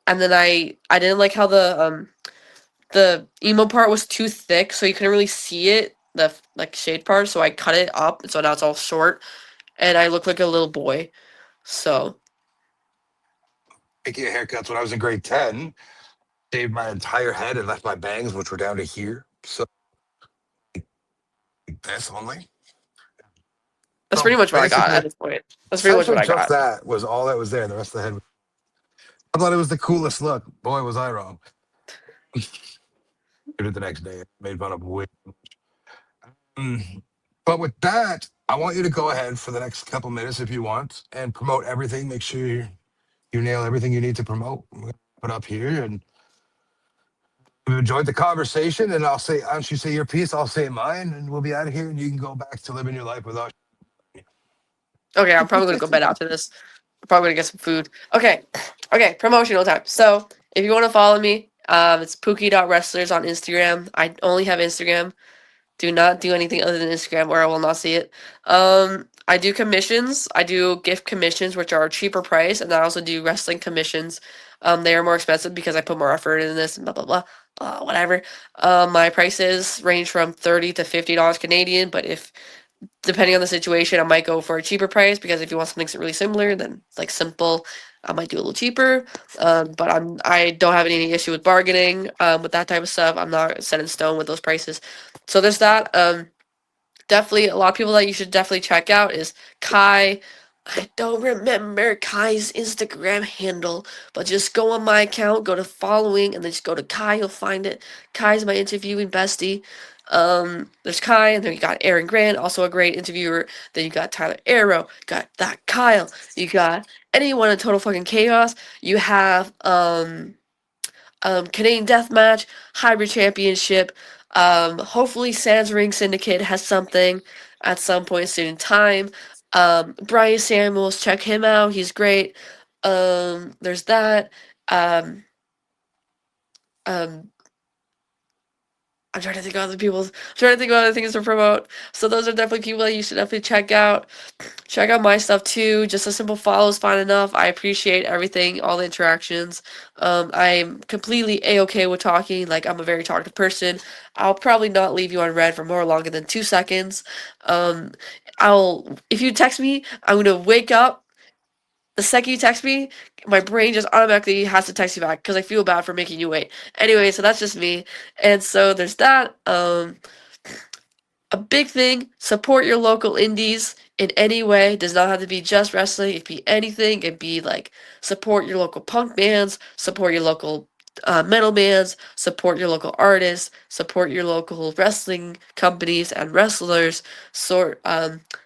And then I didn't like how the emo part was too thick, so you couldn't really see it, the like shade part. So I cut it up, and so now it's all short, and I look like a little boy. So making haircuts when I was in grade 10, shaved my entire head and left my bangs, which were down to here. So this only. that's So pretty much what I got basically, at this point. That's pretty much what essentially I just got. that was all that was there. The rest of the head, I thought it was the coolest look. Boy, was I wrong. Did it the next day. Made fun of wig. Mm. But with that, I want you to go ahead for the next couple minutes if you want and promote everything. Make sure you nail everything you need to promote. put up here, and we've enjoyed the conversation. And I'll say, why don't you say your piece? I'll say mine, and we'll be out of here. And you can go back to living your life without. Okay, I'm probably gonna go bed after this. I'm probably gonna get some food. Okay, okay, promotional time. So if you want to follow me, it's Pookie.wrestlers on Instagram. I only have Instagram. Do not do anything other than Instagram, or I will not see it. I do commissions. I do gift commissions, which are a cheaper price, and I also do wrestling commissions. They are more expensive because I put more effort in this and blah blah blah. Whatever. My prices range from $30 to $50 Canadian, but if depending on the situation, I might go for a cheaper price because if you want something really similar, then like simple, I might do a little cheaper. But I don't have any issue with bargaining with that type of stuff. I'm not set in stone with those prices. So there's that. Definitely a lot of people that you should definitely check out is Kai. I don't remember Kai's Instagram handle, but just go on my account, go to following, and then just go to Kai. You'll find it. Kai's my interviewing bestie. There's Kai, and then you got Aaron Grant, also a great interviewer. Then you got Tyler Arrow, got that Kyle. You got anyone in Total Fucking Chaos. You have Canadian Deathmatch, Hybrid Championship. Hopefully, Sans Ring Syndicate has something at some point soon in time. Brian Samuels, check him out. He's great. There's that. Um, um, I'm trying to think of other people's. I'm trying to think of other things to promote. So those are definitely people that you should definitely check out. Check out my stuff too. Just a simple follow is fine enough. I appreciate everything, all the interactions. I'm completely a-okay with talking. Like I'm a very talkative person. I'll probably not leave you on red for more longer than 2 seconds. Um, if you text me, I'm gonna wake up. The second you text me, my brain just automatically has to text you back because I feel bad for making you wait. Anyway, so that's just me. And so there's that. A big thing, support your local indies in any way. It does not have to be just wrestling. It could be anything. It could be like support your local punk bands, support your local metal bands, support your local artists, support your local wrestling companies and wrestlers,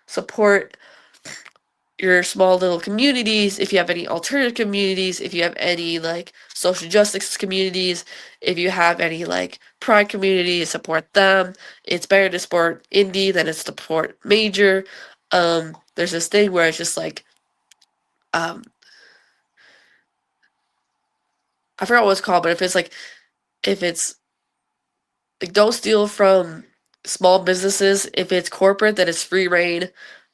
support your small little communities, if you have any alternative communities, if you have any like social justice communities, if you have any like pride communities, support them. It's better to support indie than it's support major. There's this thing where it's just like um I forgot what it's called, but if it's like don't steal from small businesses. If it's corporate, then it's free reign.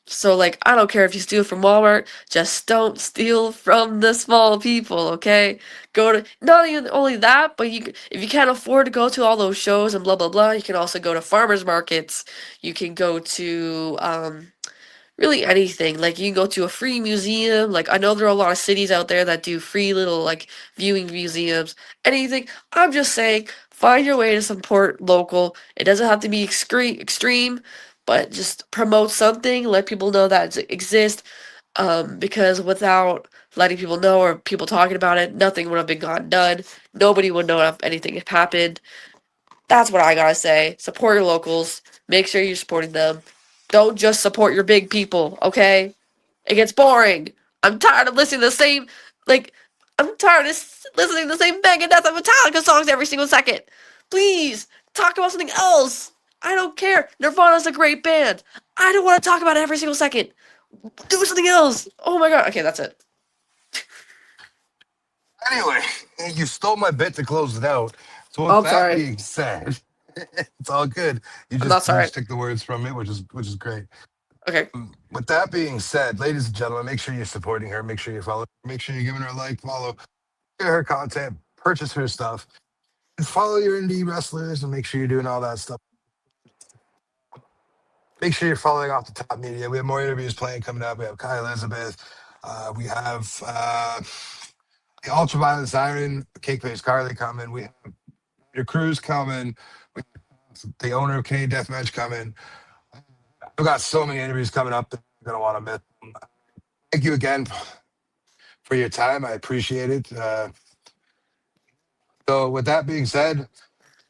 So like I don't care if you steal from Walmart, just don't steal from the small people, okay? Go to not even only that, but if you can't afford to go to all those shows and blah blah blah, you can also go to farmers markets. You can go to really anything. Like you can go to a free museum. Like I know there are a lot of cities out there that do free little like viewing museums. Anything. I'm just saying, find your way to support local. It doesn't have to be extreme, but just promote something. Let people know that it exists. Because without letting people know or people talking about it, nothing would have been gotten done. Nobody would know if anything had happened. That's what I gotta say. Support your locals. Make sure you're supporting them. Don't just support your big people, okay? It gets boring. I'm tired of listening to the same, like, I'm tired of listening to the same Megadeth and Metallica songs every single second. Please, talk about something else. I don't care. Nirvana's a great band. I don't want to talk about it every single second. Do something else. Oh my god. Okay, that's it. Anyway, you stole my bit to close it out. So Oh, with I'm that sorry. being said, it's all good. You I'm just not you sorry. just took the words from me, which is great. Okay. With that being said, ladies and gentlemen, make sure you're supporting her. Make sure you follow. Make sure you're giving her a like, follow, share her content, purchase her stuff, and follow your indie wrestlers, and make sure you're doing all that stuff. Make sure you're following off the top media. We have more interviews playing coming up. We have Kai Elizabeth. We have the Ultraviolet Siren, Cake Face Carly coming. We have your Cruz coming. We have the owner of K Deathmatch coming. We've got so many interviews coming up that you're going to want to miss. Thank you again for your time. I appreciate it. So, with that being said,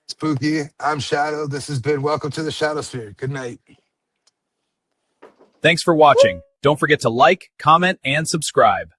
Spooky, I'm Shadow. This has been Welcome to the Shadowsphere. Good night. Thanks for watching. Don't forget to like, comment, and subscribe.